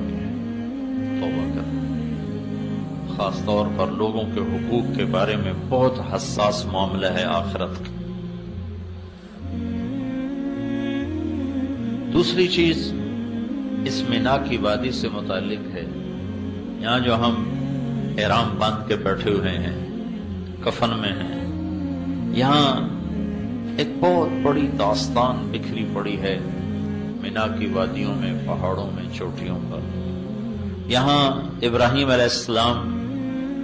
Speaker 1: توبہ کرو۔ خاص طور پر لوگوں کے حقوق کے بارے میں بہت حساس معاملہ ہے آخرت کا۔ دوسری چیز اس مینا کی وادی سے متعلق ہے۔ یہاں جو ہم احرام باندھ کے بیٹھے ہوئے ہیں، کفن میں ہیں، یہاں ایک بہت بڑی داستان بکھری پڑی ہے مینا کی وادیوں میں، پہاڑوں میں، چوٹیوں پر۔ یہاں ابراہیم علیہ السلام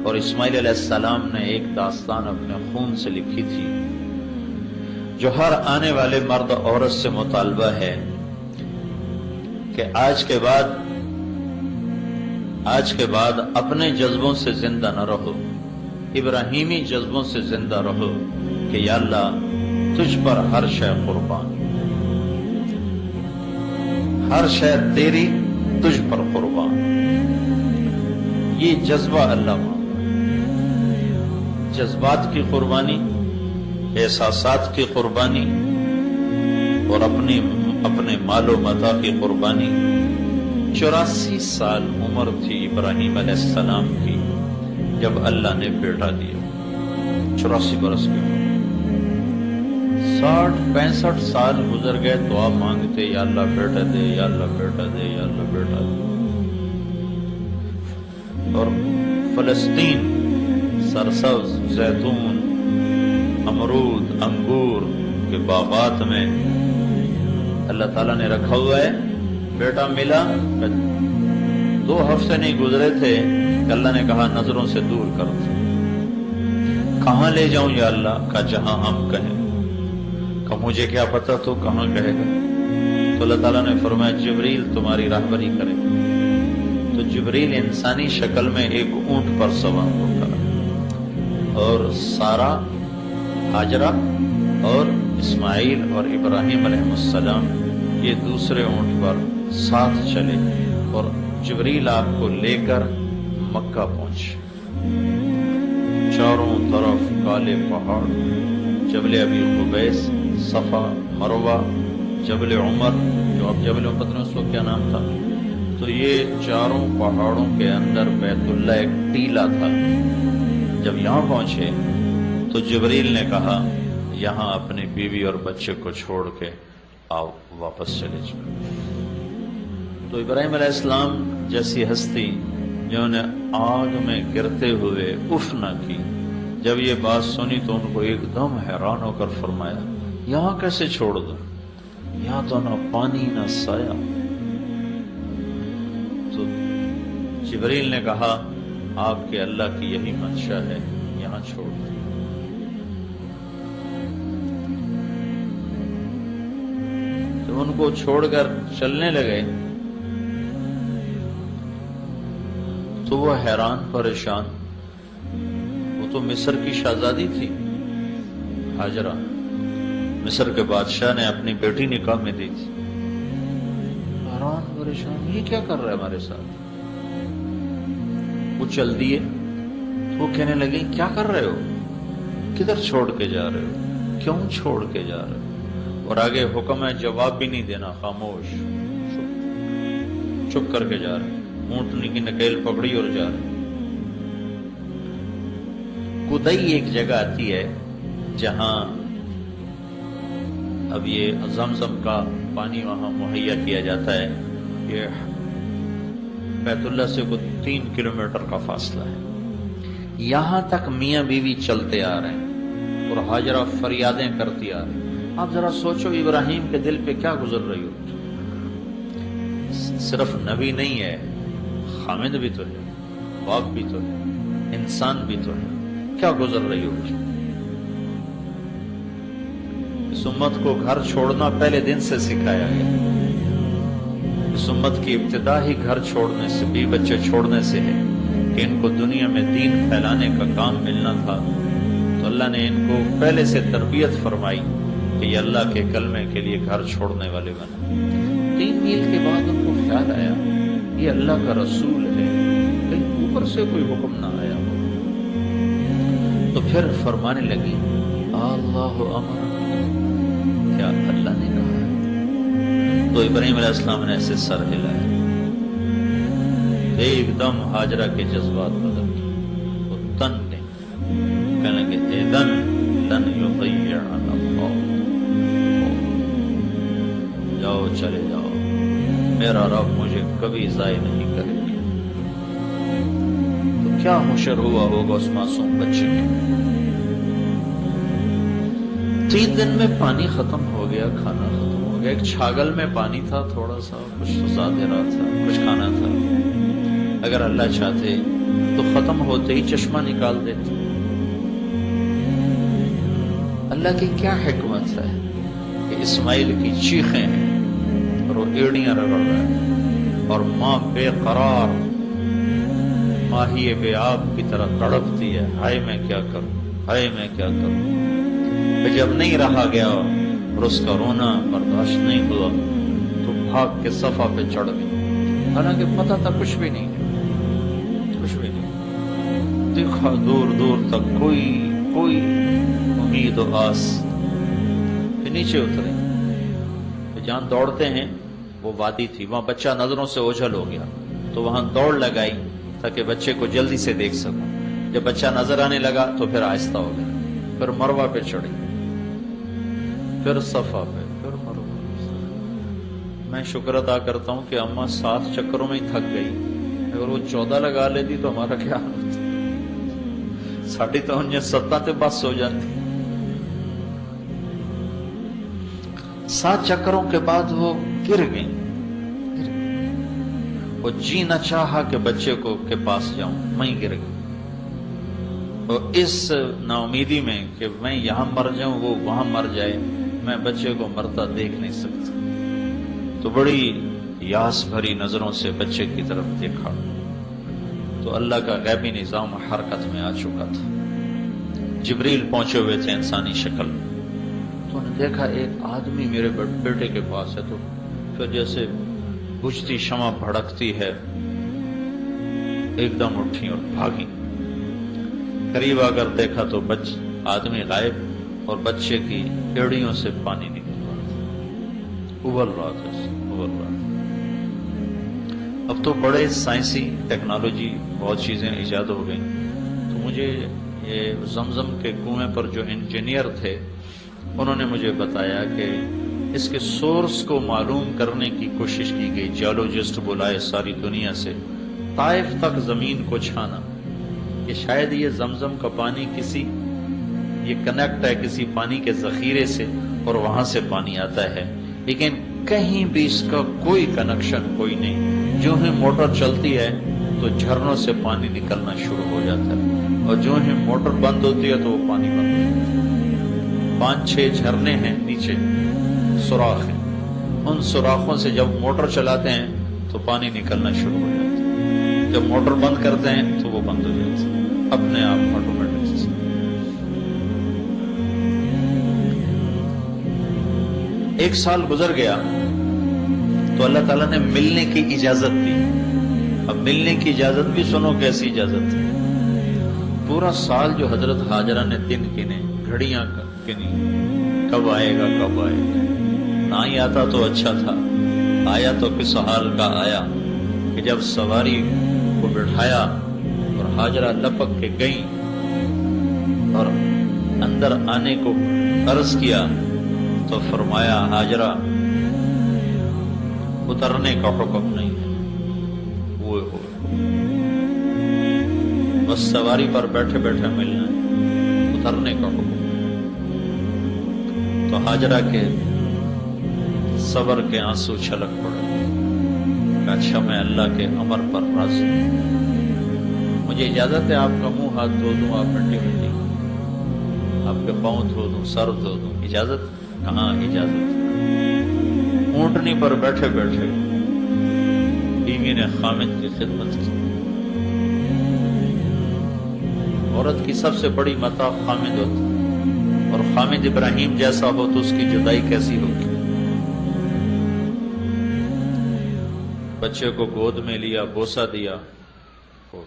Speaker 1: اور اسماعیل علیہ السلام نے ایک داستان اپنے خون سے لکھی تھی، جو ہر آنے والے مرد عورت سے مطالبہ ہے کہ آج کے بعد اپنے جذبوں سے زندہ نہ رہو، ابراہیمی جذبوں سے زندہ رہو کہ یا اللہ تجھ پر ہر شے قربان، ہر شے تیری، تجھ پر قربان۔ یہ جذبہ اللہ مانگتا، جذبات کی قربانی، احساسات کی قربانی اور اپنے مال و متاع کی قربانی۔ 84 سال عمر تھی ابراہیم علیہ السلام کی جب اللہ نے بیٹا دیا، 84 برس کی عمر۔ 60-65 سال گزر گئے، دعا مانگتے، یا اللہ بیٹا دے، یا اللہ بیٹا دے، یا اللہ بیٹا دے۔ اور فلسطین سرسبز زیتون، امرود، انگور کے باغات میں اللہ تعالیٰ نے رکھا ہوا ہے، بیٹا ملا۔ 2 ہفتے نہیں گزرے تھے کہ اللہ نے کہا نظروں سے دور کر دو۔ کہاں لے جاؤں یا اللہ؟ کہا جہاں ہم کہیں۔ کہا مجھے کیا پتا تو کہاں کہے گا؟ تو اللہ تعالیٰ نے فرمایا جبریل تمہاری راہبری کرے گا۔ تو جبریل انسانی شکل میں ایک اونٹ پر سوار ہو کر، اور سارا، ہاجرہ اور اسماعیل اور ابراہیم علیہ السلام یہ دوسرے اونٹ پر ساتھ چلے، اور جبریل آپ کو لے کر مکہ پہنچے۔ چاروں طرف کالے پہاڑ، جبل ابی قبیس، صفا، مروہ، جبل عمر، جو اب جبل عمر پتہ نہیں اس کو کیا نام تھا۔ تو یہ چاروں پہاڑوں کے اندر بیت اللہ ایک ٹیلہ تھا۔ جب یہاں پہنچے تو جبریل نے کہا یہاں اپنی بیوی اور بچے کو چھوڑ کے آؤ، واپس چلے جاؤ۔ تو ابراہیم علیہ السلام جیسی ہستی جنہوں نے آگ میں گرتے ہوئے اف نہ کی، جب یہ بات سنی تو ان کو ایک دم حیران ہو کر فرمایا یہاں کیسے چھوڑ دو؟ یہاں تو نہ پانی نہ سایہ۔ تو جبریل نے کہا آپ کے اللہ کی یہی منشا ہے، یہاں چھوڑ دو۔ جب ان کو چھوڑ کر چلنے لگے تو وہ حیران پریشان۔ وہ تو مصر کی شہزادی تھی ہاجرہ، مصر کے بادشاہ نے اپنی بیٹی نکاح میں دی تھی۔ حیران پریشان، یہ کیا کر رہا ہے ہمارے ساتھ؟ وہ چل دیے تو وہ کہنے لگے کیا کر رہے ہو؟ کدھر چھوڑ کے جا رہے ہو؟ کیوں چھوڑ کے جا رہے ہو؟ اور آگے حکم ہے جواب بھی نہیں دینا، خاموش، چپ کر کے جا رہے۔ اونٹنی کی نکیل پکڑی اور جا رہے۔ کدئی ایک جگہ آتی ہے جہاں اب یہ زمزم کا پانی وہاں مہیا کیا جاتا ہے۔ یہ بیت اللہ سے کوئی 3 کلومیٹر کا فاصلہ ہے۔ یہاں تک میاں بیوی چلتے آ رہے ہیں اور ہاجرہ فریادیں کرتی آ رہی ہیں۔ آپ ذرا سوچو ابراہیم کے دل پہ کیا گزر رہی ہو؟ صرف نبی نہیں ہے، حامد بھی تو ہے، باپ بھی تو ہے، انسان بھی تو ہے، کیا گزر رہی ہوگی؟ اس امت کو گھر چھوڑنا پہلے دن سے سکھایا گیا۔ اس امت کی ابتدا ہی گھر چھوڑنے سے، بیوی بچے چھوڑنے سے ہے کہ ان کو دنیا میں دین پھیلانے کا کام ملنا تھا، تو اللہ نے ان کو پہلے سے تربیت فرمائی کہ یہ اللہ کے کلمے کے لیے گھر چھوڑنے والے بنے۔ 3 میل کے بعد ان کو خیال آیا یہ اللہ کا رسول ہے، کہیں اوپر سے کوئی حکم نہ آیا ہو، تو پھر فرمانے لگی اللہ امر، کیا اللہ نے کہا ہے؟ تو ابراہیم علیہ السلام نے ایسے سر ہلایا، ایک دم ہاجرہ کے جذبات بدل گئے، وہ تن گئے، کہنے لگے اذن لن یضیعنا اللہ، جاؤ چلے جاؤ، میرا رب مجھے کبھی ضائع نہیں کرے گا۔ تو کیا حشر ہوا ہوگا اس معصوم بچے کا۔ 3 دن میں پانی ختم ہو گیا، کھانا ختم ہو گیا، ایک چھاگل میں پانی تھا تھوڑا سا، کچھ سزا دے رہا تھا، کچھ کھانا تھا، اگر اللہ چاہتے تو ختم ہوتے ہی چشمہ نکال دیتے۔ اللہ کی کیا حکمت ہے کہ اسماعیل کی چیخیں ہیں اور وہ ایڑیاں رگڑ رہا ہے، اور ماں بے قرار ماہی بے آب کی طرح تڑپتی ہے، ہائے میں کیا کروں، ہائے میں کیا کروں۔ جب نہیں رہا گیا اور اس کا رونا برداشت نہیں ہوا تو بھاگ کے صفا پہ چڑھ گئی، حالانکہ پتہ تھا کچھ بھی نہیں، کچھ بھی نہیں دیکھا، دور دور تک کوئی امید و آس۔ پھر نیچے اترے، جہاں دوڑتے ہیں وہ وادی تھی، وہاں بچہ نظروں سے اوجھل ہو گیا تو وہاں دوڑ لگائی تاکہ بچے کو جلدی سے دیکھ سکوں۔ جب بچہ نظر آنے لگا تو پھر آہستہ ہو گیا، پھر مروہ پہ چڑھی، پھر صفا پہ، پھر مروہ پہ۔ میں شکر ادا کرتا ہوں کہ اماں 7 چکروں میں ہی تھک گئی، اگر وہ 14 لگا لیتی تو ہمارا کیا ہوتا، ساڑھی تو انہیں 7 تے بس ہو جاتی۔ 7 چکروں کے بعد وہ گر گئی، وہ جی نہ چاہا کہ بچے کو کے پاس جاؤں، میں گر گئی، اور اس نا امیدی میں کہ میں یہاں مر جاؤں وہ وہاں مر جائے، میں بچے کو مرتا دیکھ نہیں سکتا، تو بڑی یاس بھری نظروں سے بچے کی طرف دیکھا تو اللہ کا غیبی نظام حرکت میں آ چکا تھا۔ جبریل پہنچے ہوئے تھے انسانی شکل، تو نے دیکھا ایک آدمی میرے بیٹے کے پاس ہے، تو پھر جیسے بجھتی شمع بھڑکتی ہے، ایک دم اٹھی اور بھاگی، قریب آ کر دیکھا تو آدمی غائب اور بچے کی ایڑیوں سے پانی نکل رہا تھا، ابل رہا تھا۔ اب تو بڑے سائنسی ٹیکنالوجی بہت چیزیں ایجاد ہو گئیں، تو مجھے یہ زمزم کے کنویں پر جو انجینئر تھے انہوں نے مجھے بتایا کہ اس کے سورس کو معلوم کرنے کی کوشش کی گئی، جیولوجسٹ بلائے ساری دنیا سے، طائف تک زمین کو چھانا کہ شاید یہ زمزم کا پانی یہ کنیکٹ ہے کسی پانی کے ذخیرے سے اور وہاں سے پانی آتا ہے، لیکن کہیں بھی اس کا کوئی کنیکشن کوئی نہیں۔ جو ہی موٹر چلتی ہے تو جھرنوں سے پانی نکلنا شروع ہو جاتا ہے، اور جو ہی موٹر بند ہوتی ہے تو وہ پانی بند ہو جاتا ہے۔ 5-6 جھرنے ہیں نیچے، سوراخ ہیں، ان سوراخوں سے جب موٹر چلاتے ہیں تو پانی نکلنا شروع ہو جاتا ہے، جب موٹر بند کرتے ہیں تو وہ بند ہو جاتا ہے اپنے آپ آٹومیٹک۔ 1 سال گزر گیا تو اللہ تعالیٰ نے ملنے کی اجازت دی۔ اب ملنے کی اجازت بھی سنو کیسی اجازت ہے۔ پورا سال جو حضرت ہاجرہ نے دن گنے، گھڑیاں گنی، کب آئے گا کب آئے گا، نہ ہی آتا تو اچھا تھا، آیا تو کس حال کا آیا کہ جب سواری کو بٹھایا اور ہاجرہ لپک کے گئیں اور اندر آنے کو عرض کیا تو فرمایا ہاجرہ اترنے کا حکم نہیں ہے، وہ بس سواری پر بیٹھے بیٹھے ملنا ہے، اترنے کا حکم۔ تو ہاجرہ کے صبر کے آنسو چھلک پڑے کہ اچھا میں اللہ کے امر پر راضی ہوں، مجھے اجازت ہے آپ کا منہ ہاتھ دھو دوں، آپ مٹی مٹی آپ کے پاؤں دھو دوں، سر دھو دوں، اجازت؟ کہاں اجازت؟ اونٹنی پر بیٹھے بیٹھے بیوی نے خامد کی خدمت کی. عورت کی سب سے بڑی متاع خامد ہوتی، اور خامد ابراہیم جیسا ہو تو اس کی جدائی کیسی ہوگی. بچے کو گود میں لیا، بوسہ دیا، اور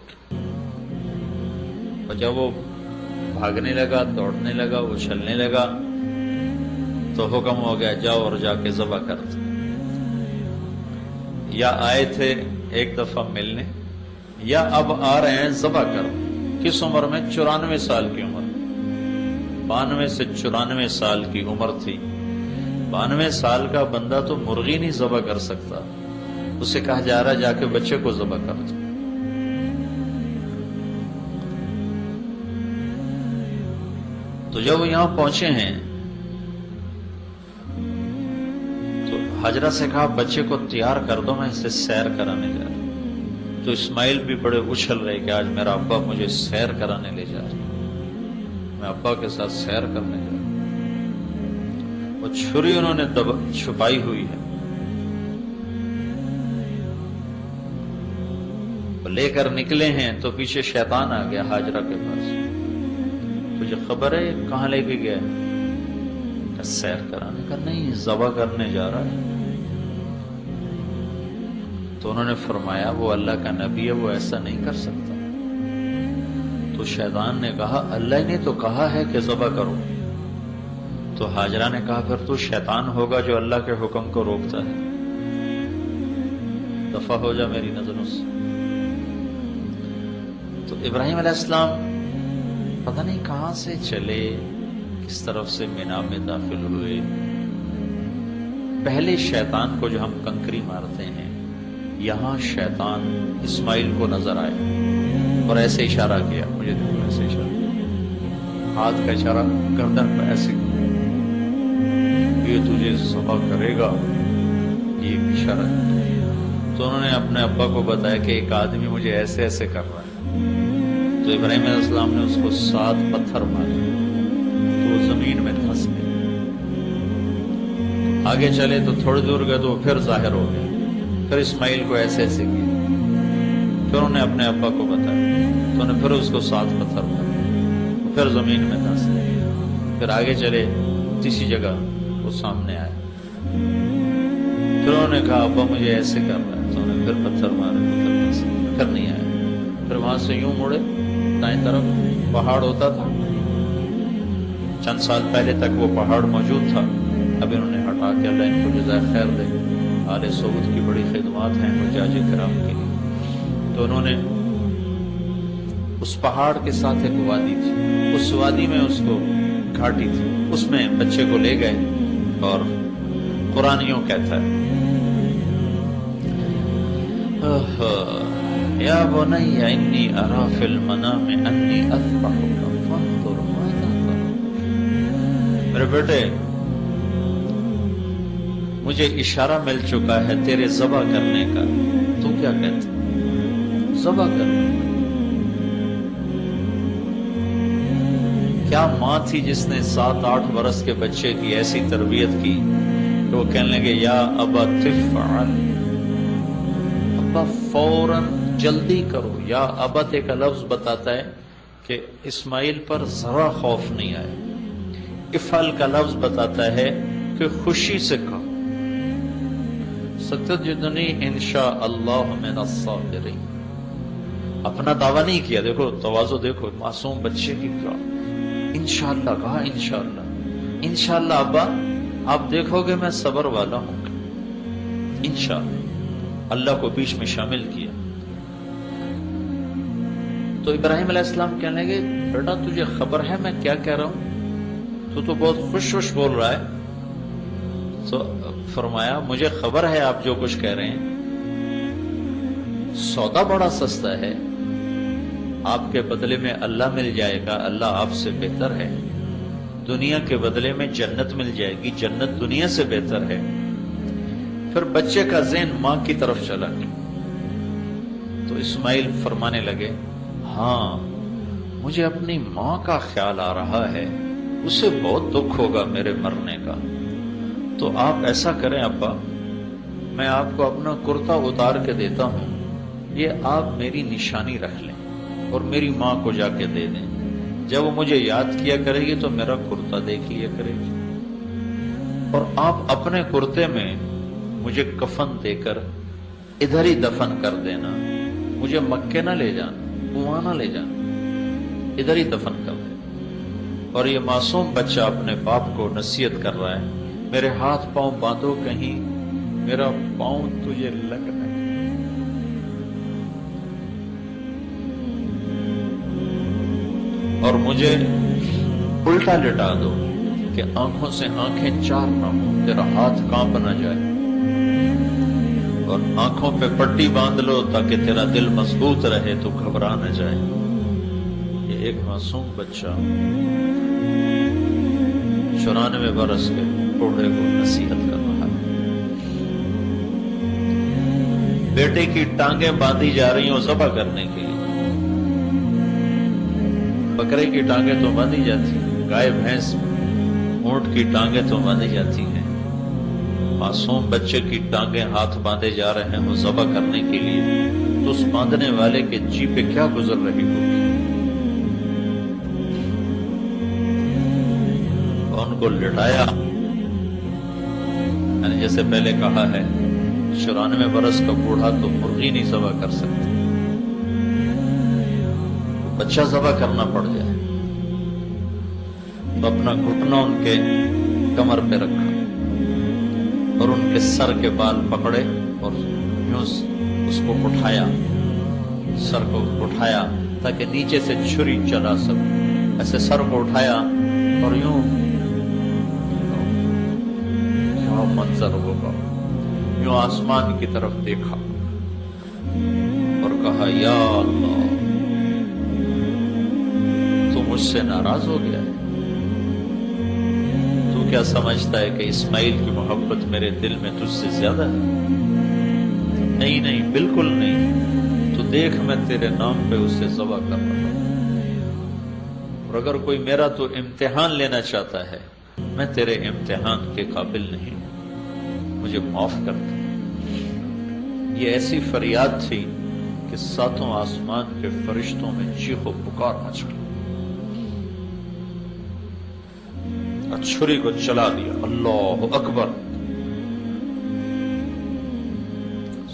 Speaker 1: جب وہ بھاگنے لگا، دوڑنے لگا، اچھلنے لگا تو حکم ہو گیا جاؤ اور جا کے ذبح کر دو. یا آئے تھے ایک دفعہ ملنے، یا اب آ رہے ہیں ذبح کر. کس عمر میں؟ 94 سال کی عمر. 92 سے 94 سال کی عمر تھی. 92 سال کا بندہ تو مرغی نہیں ذبح کر سکتا. اسے کہا جا رہا جا کے بچے کو ذبح کر دو. تو جب وہ یہاں پہنچے ہیں تو حجرہ سے کہا بچے کو تیار کر دو، میں اسے سیر کرانے جا رہا. تو اسماعیل بھی بڑے اچھل رہے کہ آج میرا ابا مجھے سیر کرانے لے جا رہا، میں ابا کے ساتھ سیر کرنے جا رہا. وہ چھری انہوں نے چھپائی ہوئی ہے، لے کر نکلے ہیں تو پیچھے شیطان آ گیا حاجرہ کے پاس. تجھے خبر ہے کہاں لے کے گیا؟ سیر کرانے کا. نہیں، ذبح کرنے جا رہا ہے. تو انہوں نے فرمایا وہ اللہ کا نبی ہے، وہ ایسا نہیں کر سکتا. تو شیطان نے کہا اللہ نے تو کہا ہے کہ ذبح کرو. تو حاجرہ نے کہا پھر تو شیطان ہوگا جو اللہ کے حکم کو روکتا ہے، دفع ہو جا میری نظروں سے. تو ابراہیم علیہ السلام پتہ نہیں کہاں سے چلے، کس طرف سے مینا میں داخل ہوئے. پہلے شیطان کو جو ہم کنکری مارتے ہیں، یہاں شیطان اسماعیل کو نظر آئے اور ایسے اشارہ کیا، مجھے دیکھو ایسے اشارہ، ہاتھ کا اشارہ گردن پہ ایسے کیا، یہ تجھے ذبح کرے گا، یہ ایک اشارہ. تو انہوں نے اپنے ابا کو بتایا کہ ایک آدمی مجھے ایسے ایسے کر رہا ہے. تو ابراہیم علیہ السلام نے اس کو 7 پتھر مارے تو وہ زمین میں دھنس گئے. آگے چلے تو تھوڑی دور گئے تو وہ پھر ظاہر ہو گئے. پھر اسماعیل کو ایسے ایسے کیا. پھر انہوں نے اپنے ابا کو بتایا تو انہوں نے پھر اس کو 7 پتھر مارے، پھر زمین میں دھنس گئے. پھر آگے چلے، تیسری جگہ وہ سامنے آئے. پھر انہوں نے کہا ابا مجھے ایسے کر رہا ہے. تو انہوں نے پھر پتھر مارے، پھر نہیں آئے. پھر وہاں سے یوں مڑے، دائیں طرف پہاڑ ہوتا تھا، چند سال پہلے تک وہ پہاڑ موجود تھا، اب انہوں نے ہٹا کے، اللہ ان کو جزائے خیر دے، آل سعود کی بڑی خدمات ہیں حجاج کرام کے لیے. تو انہوں نے اس پہاڑ کے ساتھ ایک وادی تھی، اس وادی میں اس کو گھاٹی تھی، اس میں بچے کو لے گئے. اور قرآن یوں کہتا ہے یا بنی انی ارا فی المنام انی اذبحک فانظر ماذا ترى. میرے بیٹے مجھے اشارہ مل چکا ہے تیرے ذبح کرنے کا، تو کیا کہتا؟ ذبح کرنے. کیا ماں تھی جس نے 7-8 برس کے بچے کی ایسی تربیت کی کہ وہ کہنے لگے یا ابا تفعل، ابا فوراً جلدی کرو. یا ابت ایک لفظ بتاتا ہے کہ اسماعیل پر ذرا خوف نہیں آیا. افعل کا لفظ بتاتا ہے کہ خوشی سے کہو ستجدنی انشاء اللہ من الصابرین. اپنا دعویٰ نہیں کیا. دیکھو تواضع، دیکھو معصوم بچے کی کیا انشاءاللہ کہا. انشاءاللہ، انشاءاللہ ابا آپ دیکھو گے میں صبر والا ہوں گا انشاءاللہ. اللہ کو بیچ میں شامل کیا. تو ابراہیم علیہ السلام کہنے لگے بیٹا تجھے خبر ہے میں کیا کہہ رہا ہوں؟ تو بہت خوش خوش بول رہا ہے. تو فرمایا مجھے خبر ہے آپ جو کچھ کہہ رہے ہیں، سودا بڑا سستا ہے، آپ کے بدلے میں اللہ مل جائے گا، اللہ آپ سے بہتر ہے. دنیا کے بدلے میں جنت مل جائے گی، جنت دنیا سے بہتر ہے. پھر بچے کا ذہن ماں کی طرف چلا گیا. تو اسماعیل فرمانے لگے ہاں مجھے اپنی ماں کا خیال آ رہا ہے، اسے بہت دکھ ہوگا میرے مرنے کا. تو آپ ایسا کریں ابا، میں آپ کو اپنا کرتا اتار کے دیتا ہوں، یہ آپ میری نشانی رکھ لیں اور میری ماں کو جا کے دے دیں، جب وہ مجھے یاد کیا کرے گی تو میرا کرتا دیکھ لیا کرے گی، اور آپ اپنے کرتے میں مجھے کفن دے کر ادھر ہی دفن کر دینا، مجھے مکے نہ لے جانا، وہاں نہ لے جانا، ادھر ہی دفن کر دینا۔ اور یہ معصوم بچہ اپنے باپ کو نصیحت کر رہا ہے، میرے ہاتھ پاؤں باندھو، کہیں میرا پاؤں تجھے لگ نہ جائے۔ اور مجھے الٹا لٹا دو کہ آنکھوں سے آنکھیں چار نہ ہوں، تیرا ہاتھ کانپ نہ جائے، اور آنکھوں پہ پٹی باندھ لو تاکہ تیرا دل مضبوط رہے تو گھبرا نہ جائے۔ یہ ایک معصوم بچہ 94 برس کے بوڑھے کو نصیحت کر رہا ہے۔ بیٹے کی ٹانگیں باندھی جا رہی ہوں ذبح کرنے کے لیے، بکرے کی ٹانگیں تو باندھی جاتی ہیں، گائے بھینس اونٹ کی ٹانگیں تو باندھی جاتی ہیں، معصوم بچے کی ٹانگیں ہاتھ باندھے جا رہے ہیں وہ ذبح کرنے کے لیے، تو اس باندھنے والے کے جی پہ کیا گزر رہی ہوگی؟ ان کو لٹایا، یعنی جیسے پہلے کہا ہے 94 برس کا بوڑھا تو مرغی نہیں ذبح کر سکتا، بچہ ذبح کرنا پڑ جائے، تو اپنا گھٹنا ان کے کمر پہ رکھا اور ان کے سر کے بال پکڑے اور یوں اس کو اٹھایا، سر کو اٹھایا تاکہ نیچے سے چھری چلا سکے، ایسے سر کو اٹھایا اور یوں، کیا منظر ہوگا، یوں آسمان کی طرف دیکھا اور کہا یا اللہ تو مجھ سے ناراض ہو گیا ہے، تو کیا سمجھتا ہے کہ اسماعیل کی محبت میرے دل میں تجھ سے زیادہ ہے؟ نہیں نہیں، بالکل نہیں، تو دیکھ میں تیرے نام پہ اسے ذبح کر رہا ہوں، اور اگر کوئی میرا تو امتحان لینا چاہتا ہے، میں تیرے امتحان کے قابل نہیں ہوں، مجھے معاف کر دے۔ یہ ایسی فریاد تھی کہ ساتوں آسمان کے فرشتوں میں چیخ و پکار مچ گئی، اور چھری کو چلا دیا، اللہ اکبر،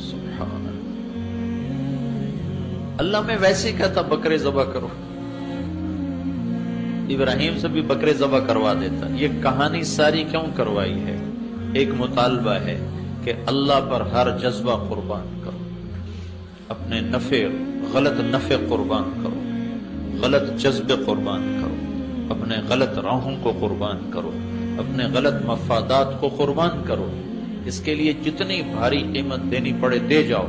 Speaker 1: سبحان اللہ۔ اللہ میں ویسے ہی کہتا بکرے ذبح کرو، ابراہیم سے بھی بکرے ذبح کروا دیتا، یہ کہانی ساری کیوں کروائی ہے؟ ایک مطالبہ ہے کہ اللہ پر ہر جذبہ قربان کرو، اپنے غلط نفع قربان کرو، غلط جذبے قربان کرو، اپنے غلط راہوں کو قربان کرو، اپنے غلط مفادات کو قربان کرو، اس کے لیے جتنی بھاری قیمت دینی پڑے دے جاؤ۔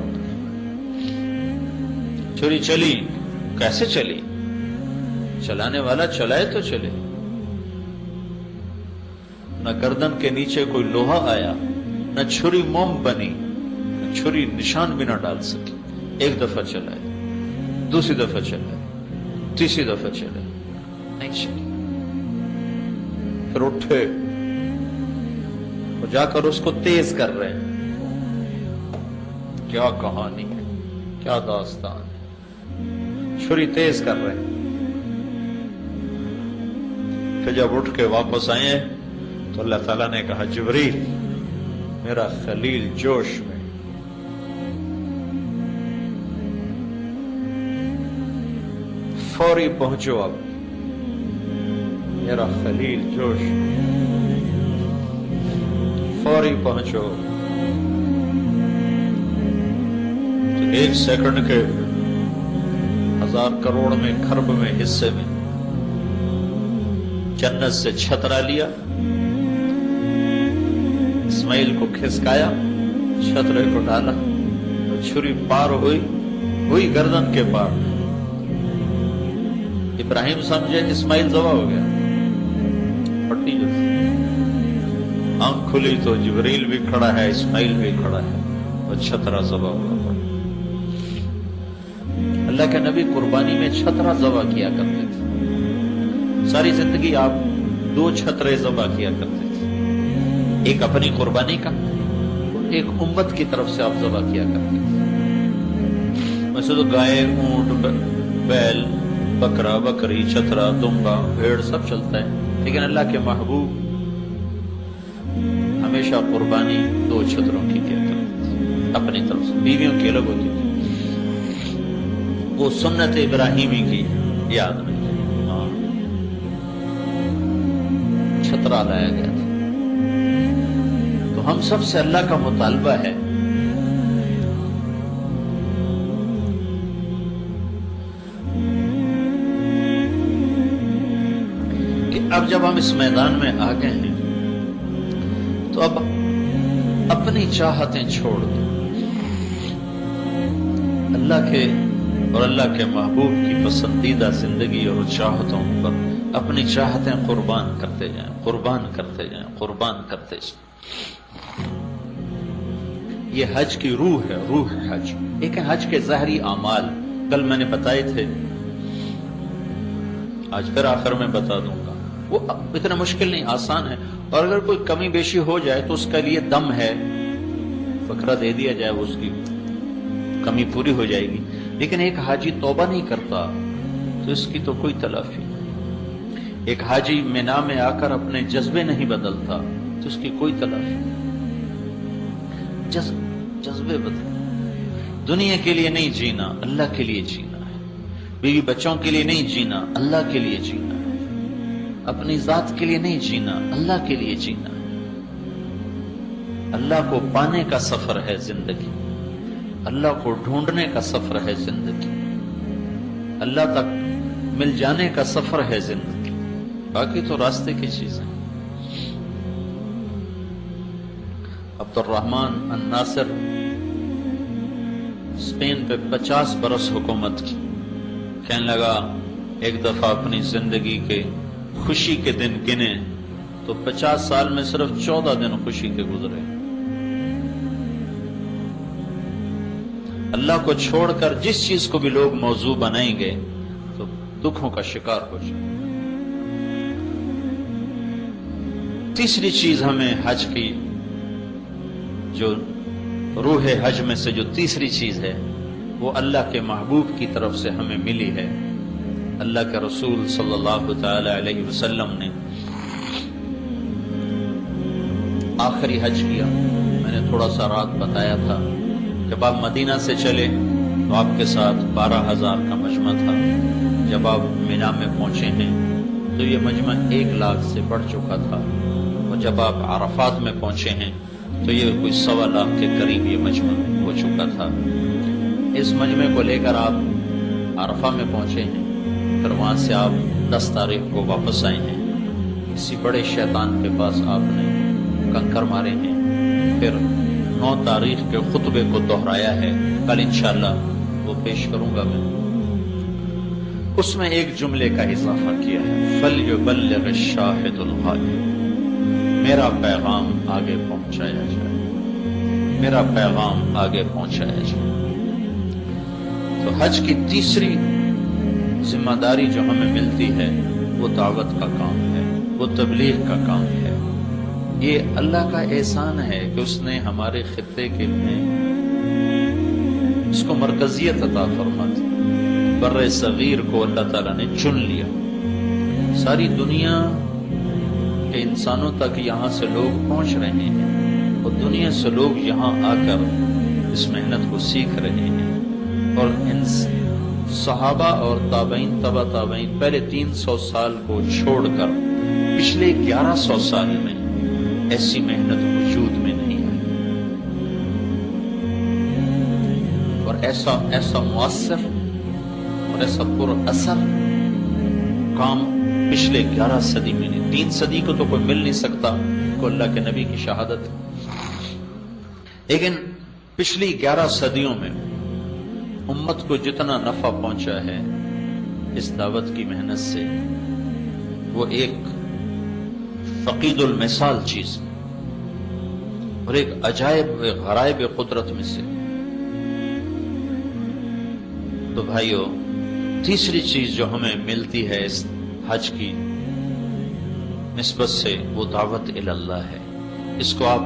Speaker 1: چھری چلی، کیسے چلی؟ چلانے والا چلائے تو چلے، نہ گردن کے نیچے کوئی لوہا آیا، نہ چھری موم بنی، نہ چھری نشان بھی نہ ڈال سکی۔ ایک دفعہ چلائے، دوسری دفعہ چلائے، تیسری دفعہ چلائے، نہیں چلی، پھر اٹھے اور جا کر اس کو تیز کر رہے ہیں۔ کیا کہانی ہے، کیا داستان ہے، چھری تیز کر رہے ہیں۔ پھر جب اٹھ کے واپس آئے تو اللہ تعالیٰ نے کہا جبریل میرا خلیل جوش میں، فوری پہنچو، اب میرا خلیل جوش میں، فوری پہنچو۔ تو 1 سیکنڈ کے 1000 کروڑ میں کھرب میں حصے میں جنت سے چھترا لیا، اسماعیل کو کھسکایا، چھترے کو ڈالا، چھری پار ہوئی گردن کے پار۔ ابراہیم سمجھے اسماعیل ذبح ہو گیا، پٹی جو آنکھ کھلی تو جبریل بھی کھڑا ہے، اسماعیل بھی کھڑا ہے، اور چھترا ذبح ہوا۔ اللہ کے نبی قربانی میں چھترا ذبح کیا کرتے تھے، ساری زندگی آپ 2 چھترے ذبح کیا کرتے تھے، ایک اپنی قربانی کا، ایک امت کی طرف سے آپ ذبح کیا کرتے تھے۔ ویسے تو گائے، اونٹ، بیل، بکرا، بکری، چترا، دمبا، بھیڑ سب چلتا ہے، لیکن اللہ کے محبوب ہمیشہ قربانی 2 چتروں کی کیا کرتے تھے اپنی طرف سے، بیویوں کی الگ ہوتی تھی۔ وہ سنت ابراہیمی کی یاد نہیں، ہاں چھترا لایا گیا تھا۔ تو ہم سب سے اللہ کا مطالبہ ہے کہ اب جب ہم اس میدان میں آ گئے ہیں تو اب اپنی چاہتیں چھوڑ دیں، اللہ کے اور اللہ کے محبوب کی پسندیدہ زندگی اور چاہتوں پر اپنی چاہتیں قربان کرتے جائیں، قربان کرتے جائیں، قربان کرتے جائیں۔ یہ حج کی روح ہے، روح ہے حج۔ ایک ہے حج کے ظاہری اعمال، کل میں نے بتائے تھے، آج پھر آخر میں بتا دوں گا۔ وہ اتنا مشکل نہیں، آسان ہے، اور اگر کوئی کمی بیشی ہو جائے تو اس کا لیے دم ہے، فقرہ دے دیا جائے، وہ اس کی کمی پوری ہو جائے گی۔ لیکن ایک حاجی توبہ نہیں کرتا تو اس کی تو کوئی تلافی نہیں۔ ایک حاجی مینا میں آ کر اپنے جذبے نہیں بدلتا تو اس کی کوئی تلافی نہیں۔ جذبے بدل، دنیا کے لیے نہیں جینا، اللہ کے لیے جینا ہے۔ بیوی بچوں کے لیے نہیں جینا، اللہ کے لیے جینا ہے۔ اپنی ذات کے لیے نہیں جینا، اللہ کے لیے جینا ہے۔ اللہ کو پانے کا سفر ہے زندگی، اللہ کو ڈھونڈنے کا سفر ہے زندگی، اللہ تک مل جانے کا سفر ہے زندگی، باقی تو راستے کی چیزیں۔ عبد الرحمن الناصر اسپین پہ 50 برس حکومت کی، کہنے لگا ایک دفعہ اپنی زندگی کے خوشی کے دن گنے تو 50 سال میں صرف 14 دن خوشی کے گزرے۔ اللہ کو چھوڑ کر جس چیز کو بھی لوگ موضوع بنائیں گے تو دکھوں کا شکار ہو جائے۔ تیسری چیز ہمیں حج کی، جو روح حج میں سے جو تیسری چیز ہے، وہ اللہ کے محبوب کی طرف سے ہمیں ملی ہے۔ اللہ کے رسول صلی اللہ تعالی علیہ وسلم نے آخری حج کیا، میں نے تھوڑا سا رات بتایا تھا، جب آپ مدینہ سے چلے تو آپ کے ساتھ 12,000 کا مجمع تھا، جب آپ مینا میں پہنچے ہیں تو یہ مجمع 1 لاکھ سے بڑھ چکا تھا، اور جب آپ عرفات میں پہنچے ہیں تو یہ کوئی 1.25 لاکھ کے قریب یہ مجمع ہو چکا تھا۔ اس مجمع کو لے کر آپ عرفہ میں پہنچے ہیں، پھر وہاں سے آپ 10 تاریخ کو واپس آئے ہیں، کسی بڑے شیطان کے پاس آپ نے کنکر مارے ہیں، پھر 9 تاریخ کے خطبے کو دہرایا ہے، کل انشاءاللہ وہ پیش کروں گا میں۔ اس میں ایک جملے کا اضافہ کیا ہے، فَلْيُبَلِّغِ الشَّاهِدُ الْغَائِبُ، میرا پیغام آگے پہنچایا جائے، میرا پیغام آگے پہنچایا جائے۔ تو حج کی تیسری ذمہ داری جو ہمیں ملتی ہے وہ دعوت کا کام ہے، وہ تبلیغ کا کام ہے۔ یہ اللہ کا احسان ہے کہ اس نے ہمارے خطے کے میں اس کو مرکزیت عطا فرما دی۔ بر صغیر کو اللہ تعالیٰ نے چن لیا، ساری دنیا کے انسانوں تک یہاں سے لوگ پہنچ رہے ہیں، اور دنیا سے لوگ یہاں آ کر اس محنت کو سیکھ رہے ہیں۔ اور ان صحابہ اور تابعین، تبع تابعین، پہلے 300 سال کو چھوڑ کر پچھلے 1100 سال میں ایسی محنت وجود میں نہیں آئی، اور ایسا مؤثر اور ایسا پر اثر کام پچھلے 11 صدی میں نہیں۔ 3 صدی کو تو کوئی مل نہیں سکتا کو اللہ کے نبی کی شہادت، لیکن پچھلی 11 صدیوں میں امت کو جتنا نفع پہنچا ہے اس دعوت کی محنت سے، وہ ایک فقید المثال چیز اور ایک عجائب غرائب قدرت میں سے۔ تو بھائیو، تیسری چیز جو ہمیں ملتی ہے اس حج کی نسبت سے، وہ دعوت الی اللہ ہے، اس کو آپ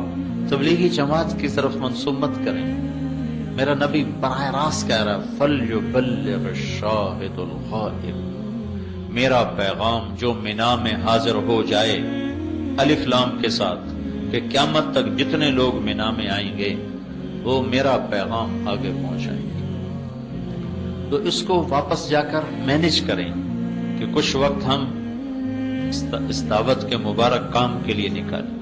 Speaker 1: تبلیغی جماعت کی طرف منسوب مت کریں. میرا نبی براہ راست کہہ رہا ہے فَلْيُبَلِّغِ الشَّاهِدُ الْغَائِبُ، میرا پیغام جو مینا میں حاضر ہو جائے الف لام کے ساتھ کہ قیامت تک جتنے لوگ مینا میں آئیں گے وہ میرا پیغام آگے پہنچائیں گے. تو اس کو واپس جا کر مینج کریں کہ کچھ وقت ہم اس دعوت کے مبارک کام کے لیے نکالیں.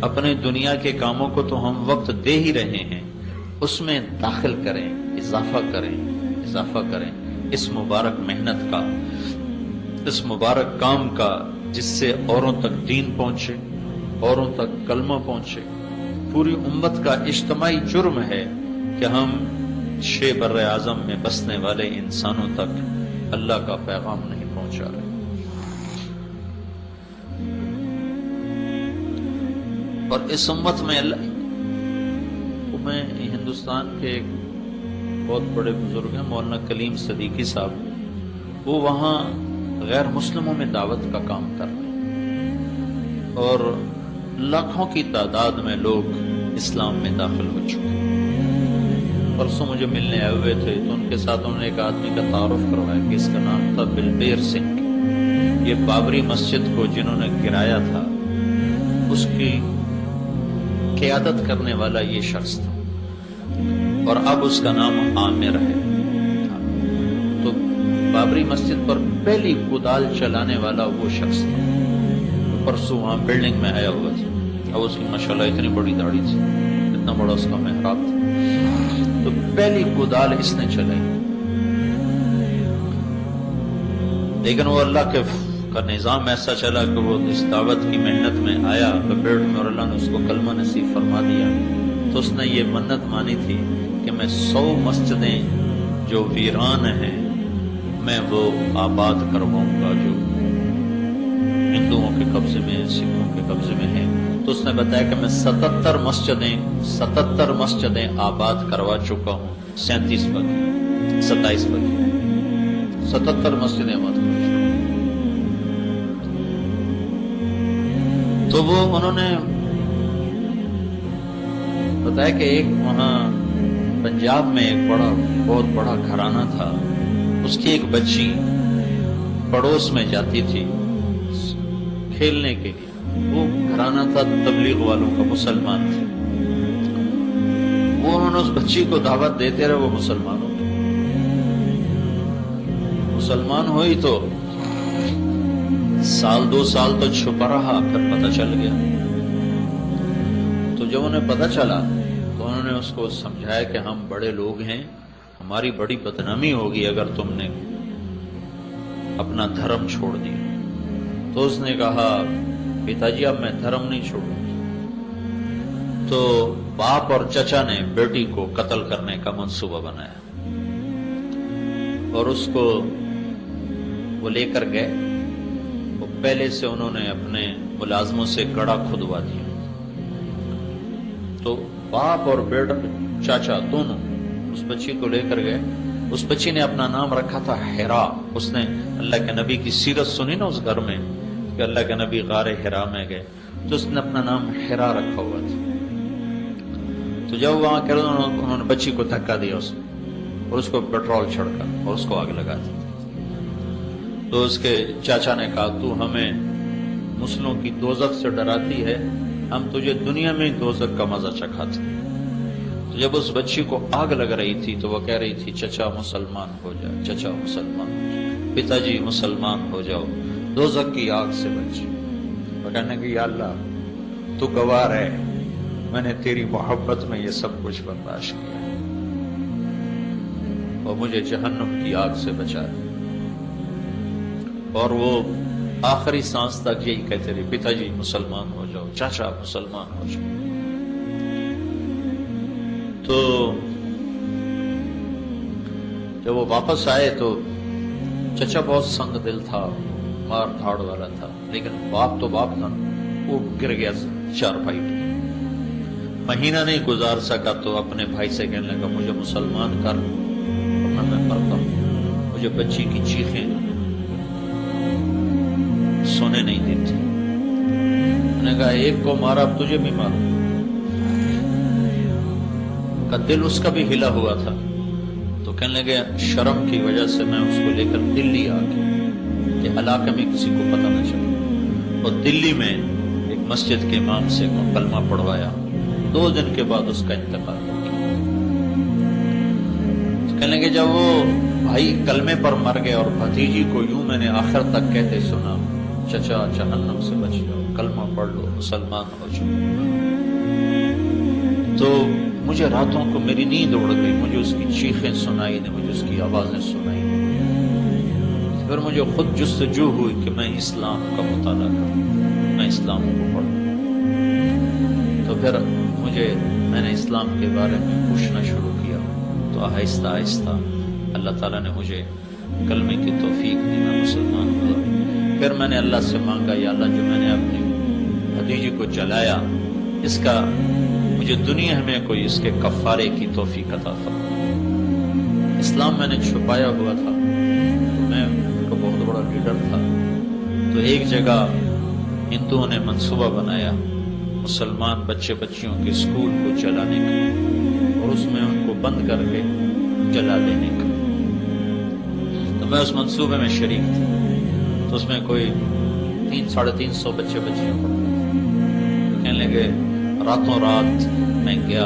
Speaker 1: اپنے دنیا کے کاموں کو تو ہم وقت دے ہی رہے ہیں، اس میں داخل کریں، اضافہ کریں اس مبارک محنت کا، اس مبارک کام کا، جس سے اوروں تک دین پہنچے، اوروں تک کلمہ پہنچے. پوری امت کا اجتماعی جرم ہے کہ ہم 6 بر اعظم میں بسنے والے انسانوں تک اللہ کا پیغام نہیں پہنچا رہے. اور اس امت میں میں ہندوستان کے ایک بہت بڑے بزرگ ہیں مولانا کلیم صدیقی صاحب، وہ وہاں غیر مسلموں میں دعوت کا کام کر رہے ہیں اور لاکھوں کی تعداد میں لوگ اسلام میں داخل ہو چکے ہیں. پرسوں مجھے ملنے آئے ہوئے تھے تو ان کے ساتھ انہوں نے ایک آدمی کا تعارف کروایا کہ اس کا نام تھا بلبیر سنگھ. یہ بابری مسجد کو جنہوں نے گرایا تھا اس کی قیادت کرنے والا یہ شخص تھا اور اب اس کا نام عامر ہے. تو بابری مسجد پر پہلی کدال چلانے والا وہ شخص تھا. پرسوں وہاں بلڈنگ میں آیا ہوا تھا. اب اس کی ماشاءاللہ اتنی بڑی داڑھی تھی، اتنا بڑا اس کا محراب تھا. تو پہلی کدال اس نے چلائی، لیکن وہ اللہ کا نظام ایسا چلا کہ وہ اس دعوت کی محنت میں آیا لپیٹ میں اور اللہ نے اس کو کلمہ نصیب فرما دیا. تو اس نے یہ منت مانی تھی کہ میں 100 مسجدیں جو ویران ہیں میں وہ آباد کرواؤں گا جو ہندوؤں کے قبضے میں، سکھوں کے قبضے میں ہیں. تو اس نے بتایا کہ میں 77 مسجدیں آباد کروا چکا ہوں. 37 بکی 27 بکی 77 مسجدیں آباد کروا چکا. تو وہ انہوں نے بتایا کہ ایک وہاں پنجاب میں ایک بہت بڑا گھرانہ تھا، اس کی ایک بچی پڑوس میں جاتی تھی کھیلنے کے لیے. وہ گھرانہ تھا تبلیغ والوں کا، مسلمان تھے. وہ انہوں نے اس بچی کو دعوت دیتے رہے، وہ مسلمان ہو گئی. مسلمان ہوئی تو سال 2 سال تو چھپا رہا، پھر پتہ چل گیا. تو جب انہیں پتہ چلا تو انہوں نے اس کو سمجھایا کہ ہم بڑے لوگ ہیں، ہماری بڑی بدنامی ہوگی اگر تم نے اپنا دھرم چھوڑ دیا. تو اس نے کہا پتا جی اب میں دھرم نہیں چھوڑوں. تو باپ اور چچا نے بیٹی کو قتل کرنے کا منصوبہ بنایا اور اس کو وہ لے کر گئے. وہ پہلے سے انہوں نے اپنے ملازموں سے گڑھا کھدوا دیا. تو باپ اور بیٹا چاچا دونوں اس بچی کو لے کر گئے. اس بچی نے اپنا نام رکھا تھا حرا. اس نے اللہ کے نبی کی سیرت سنی نا اس گھر میں کہ اللہ کے نبی غار حرا میں گئے، تو اس نے اپنا نام حرا رکھا ہوا تھا. تو جب وہاں کہ انہوں نے بچی کو دھکا دیا اس اور اس کو پیٹرول چھڑکا اور اس کو آگ لگا دی. تو اس کے چاچا نے کہا تو ہمیں مسلموں کی دوزخ سے ڈراتی ہے، ہم تجھے دنیا میں دوزخ کا مزہ چکھاتے. تو جب اس بچی کو آگ لگ رہی تھی تو وہ کہہ رہی تھی چچا مسلمان ہو جا، چچا مسلمان ہو جا، پتا جی مسلمان ہو جاؤ، دوزخ کی آگ سے بچی. وہ کہنے کہ یا اللہ تو گواہ ہے میں نے تیری محبت میں یہ سب کچھ برداشت کیا اور مجھے جہنم کی آگ سے بچا. اور وہ آخری سانس تک یہی کہتے رہے پتا جی مسلمان ہو جاؤ، چاچا مسلمان ہو جاؤ. تو جب وہ واپس آئے تو چچا بہت سنگ دل تھا، مار دھاڑ والا تھا، لیکن باپ تو باپ تھا، وہ گر گیا چارپائی پہ. مہینہ نہیں گزار سکا تو اپنے بھائی سے کہنے لگا مجھے مسلمان کر ورنہ میں مرتا ہوں. مجھے بچی کی چیخیں سونے نہیں دیتی. نے کہا ایک کو مارا اب تجھے بھی ماروں. کا دل اس کا بھی ہلا ہوا تھا. تو کہنے لگے شرم کی وجہ سے میں اس کو لے کر دلی آ گیا کہ علاقے میں کسی کو پتہ نہ چلے. اور دلی میں ایک مسجد کے امام سے کلمہ پڑھوایا. 2 دن کے بعد اس کا انتقال ہو گیا. کہنے لگے جب وہ بھائی کلمے پر مر گئے اور بھتیجی کو یوں میں نے آخر تک کہتے سنا چچا جہنم سے بچ جاؤ, کلمہ پڑھ لو, مسلمان ہو جاؤ, تو مجھے راتوں کو میری نیند اڑ گئی. مجھے اس کی چیخیں سنائی نہیں, مجھے اس کی آوازیں سنائی نہیں. پھر مجھے خود جستجو ہوئی کہ میں اسلام کا مطالعہ کروں, میں اسلام کو پڑھوں. تو پھر میں نے اسلام کے بارے میں پوچھنا شروع کیا. تو آہستہ آہستہ اللہ تعالیٰ نے مجھے کلمے کی توفیق دی, میں مسلمان ہوا. پھر میں نے اللہ سے مانگا یا اللہ جو میں نے اپنی بھتیجی کو جلایا اس کا مجھے دنیا میں کوئی اس کے کفارے کی توفیق عطا فرما. اسلام میں نے چھپایا ہوا تھا, میں ان کا بہت بڑا لیڈر تھا. تو ایک جگہ ہندوؤں نے منصوبہ بنایا مسلمان بچے بچیوں کے اسکول کو جلانے کا اور اس میں ان کو بند کر کے جلا دینے کا. تو میں اس منصوبے میں شریک تھا. تو اس میں کوئی 300-350 بچے بچیاں پڑھتے تھے. کہنے لگے راتوں رات میں گیا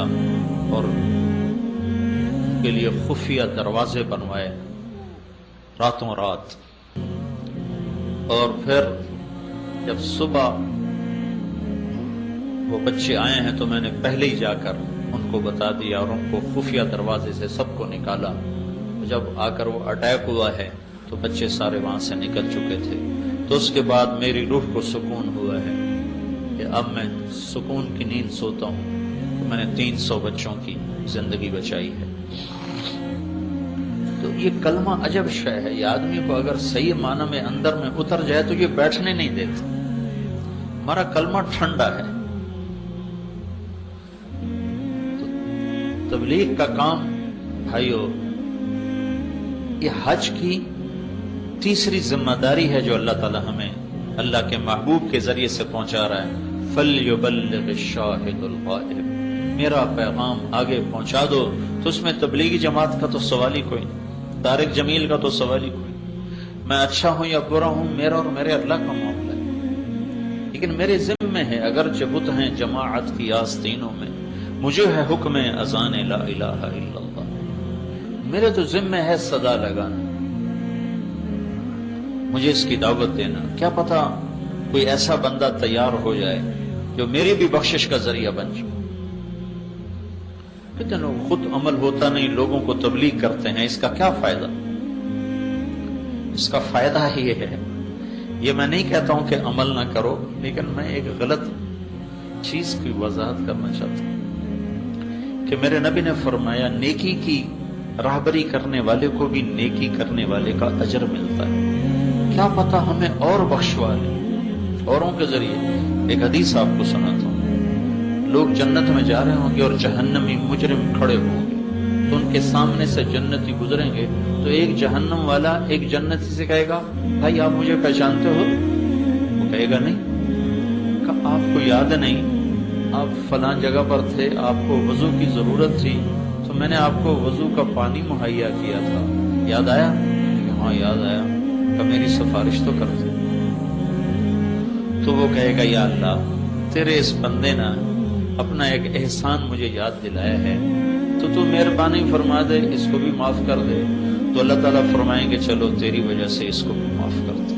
Speaker 1: اور ان کے لیے خفیہ دروازے بنوائے راتوں رات. اور پھر جب صبح وہ بچے آئے ہیں تو میں نے پہلے ہی جا کر ان کو بتا دیا اور ان کو خفیہ دروازے سے سب کو نکالا. جب آ کر وہ اٹیک ہوا ہے تو بچے سارے وہاں سے نکل چکے تھے. تو اس کے بعد میری روح کو سکون ہوا ہے کہ اب میں سکون کی نیند سوتا ہوں کہ میں نے 300 بچوں کی زندگی بچائی ہے. تو یہ کلمہ عجب شے ہے. یہ آدمی کو اگر صحیح معنی میں اندر میں اتر جائے تو یہ بیٹھنے نہیں دیتا. ہمارا کلمہ ٹھنڈا ہے. تو تبلیغ کا کام بھائیو یہ حج کی تیسری ذمہ داری ہے جو اللہ تعالی ہمیں اللہ کے محبوب کے ذریعے سے پہنچا رہا ہے. فَلْيُبَلِّغِ الشَّاهِدُ الْغَائِبُ, میرا پیغام آگے پہنچا دو. تو اس میں تبلیغی جماعت کا تو سوال ہی کوئی نہیں, طارق جمیل کا تو سوال ہی کوئی نہیں. میں اچھا ہوں یا برا ہوں میرا اور میرے اللہ کا معاملہ ہے. لیکن میرے ذمہ ہے اگر جبت ہیں جماعت کی آستینوں میں, مجھے ہے حکم اذان لا الہ الا اللہ, میرے تو ذمہ ہے صدا لگانا, مجھے اس کی دعوت دینا. کیا پتا کوئی ایسا بندہ تیار ہو جائے جو میری بھی بخشش کا ذریعہ بن جائے. کہتے ہیں خود عمل ہوتا نہیں, لوگوں کو تبلیغ کرتے ہیں, اس کا کیا فائدہ؟ اس کا فائدہ یہ ہے, یہ میں نہیں کہتا ہوں کہ عمل نہ کرو, لیکن میں ایک غلط چیز کی وضاحت کرنا چاہتا ہوں کہ میرے نبی نے فرمایا نیکی کی راہبری کرنے والے کو بھی نیکی کرنے والے کا اجر ملتا ہے. کیا پتا ہمیں اور بخشوا لے اوروں کے ذریعے. ایک حدیث آپ کو سناتا ہوں. لوگ جنت میں جا رہے ہوں گے اور جہنمی مجرم کھڑے ہوں گے, تو ان کے سامنے سے جنتی گزریں گے تو ایک جہنم والا ایک جنتی سے کہے گا بھائی آپ مجھے پہچانتے ہو؟ وہ کہے گا نہیں. کہا آپ کو یاد نہیں, آپ فلاں جگہ پر تھے, آپ کو وضو کی ضرورت تھی تو میں نے آپ کو وضو کا پانی مہیا کیا تھا, یاد آیا؟ ہاں یاد آیا. کہ میری سفارش تو کرتے. تو وہ کہے گا یا اللہ تیرے اس بندے نے اپنا ایک احسان مجھے یاد دلایا ہے, تو مہربانی فرما دے, اس کو بھی معاف کر دے. تو اللہ تعالیٰ فرمائیں گے چلو تیری وجہ سے اس کو بھی معاف کر دے.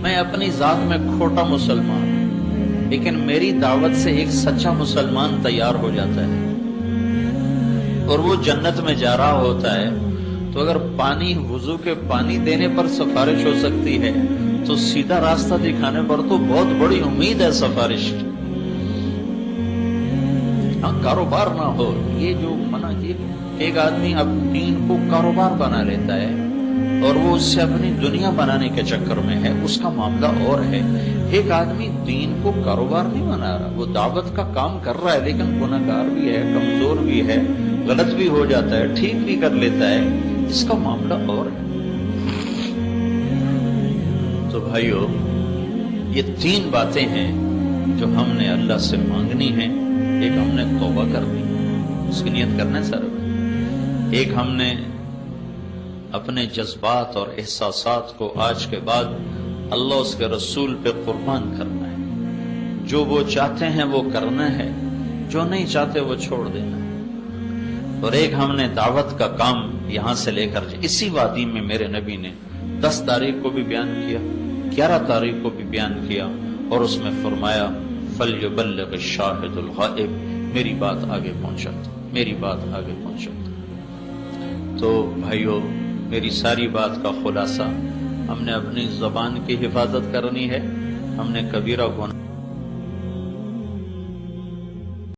Speaker 1: میں اپنی ذات میں کھوٹا مسلمان, لیکن میری دعوت سے ایک سچا مسلمان تیار ہو جاتا ہے اور وہ جنت میں جا رہا ہوتا ہے. تو اگر پانی وضو کے پانی دینے پر سفارش ہو سکتی ہے تو سیدھا راستہ دکھانے پر تو بہت بڑی امید ہے سفارش. ہاں کاروبار نہ ہو, یہ جو منع کی ایک آدمی اب دین کو کاروبار بنا لیتا ہے اور وہ اس سے اپنی دنیا بنانے کے چکر میں ہے, اس کا معاملہ اور ہے. ایک آدمی دین کو کاروبار نہیں بنا رہا, وہ دعوت کا کام کر رہا ہے لیکن گناہگار بھی ہے, کمزور بھی ہے, غلط بھی ہو جاتا ہے, ٹھیک بھی کر لیتا ہے, اس کا معاملہ اور ہے. تو بھائی بھائیو، یہ 3 باتیں ہیں جو ہم نے اللہ سے مانگنی ہیں۔ ایک ہم نے توبہ کرنی، اس کی نیت کرنا ہے سر۔ ایک ہم نے اپنے جذبات اور احساسات کو آج کے بعد اللہ اس کے رسول پہ قربان کرنا ہے۔ جو وہ چاہتے ہیں وہ کرنا ہے، جو نہیں چاہتے وہ چھوڑ دینا ہے۔ اور ایک ہم نے دعوت کا کام یہاں سے لے کر اسی وادی میں میرے نبی نے 10 تاریخ کو بھی بیان کیا، 11 تاریخ کو بھی بیان کیا، اور اس میں فرمایا فَلْيُبَلِّغِ الشَّاهِدُ الْغَائِبُ، میری بات آگے پہنچا، میری بات آگے پہنچا۔ تو بھائیو، میری ساری بات کا خلاصہ، ہم نے اپنی زبان کی حفاظت کرنی ہے، ہم نے کبیرہ گناہ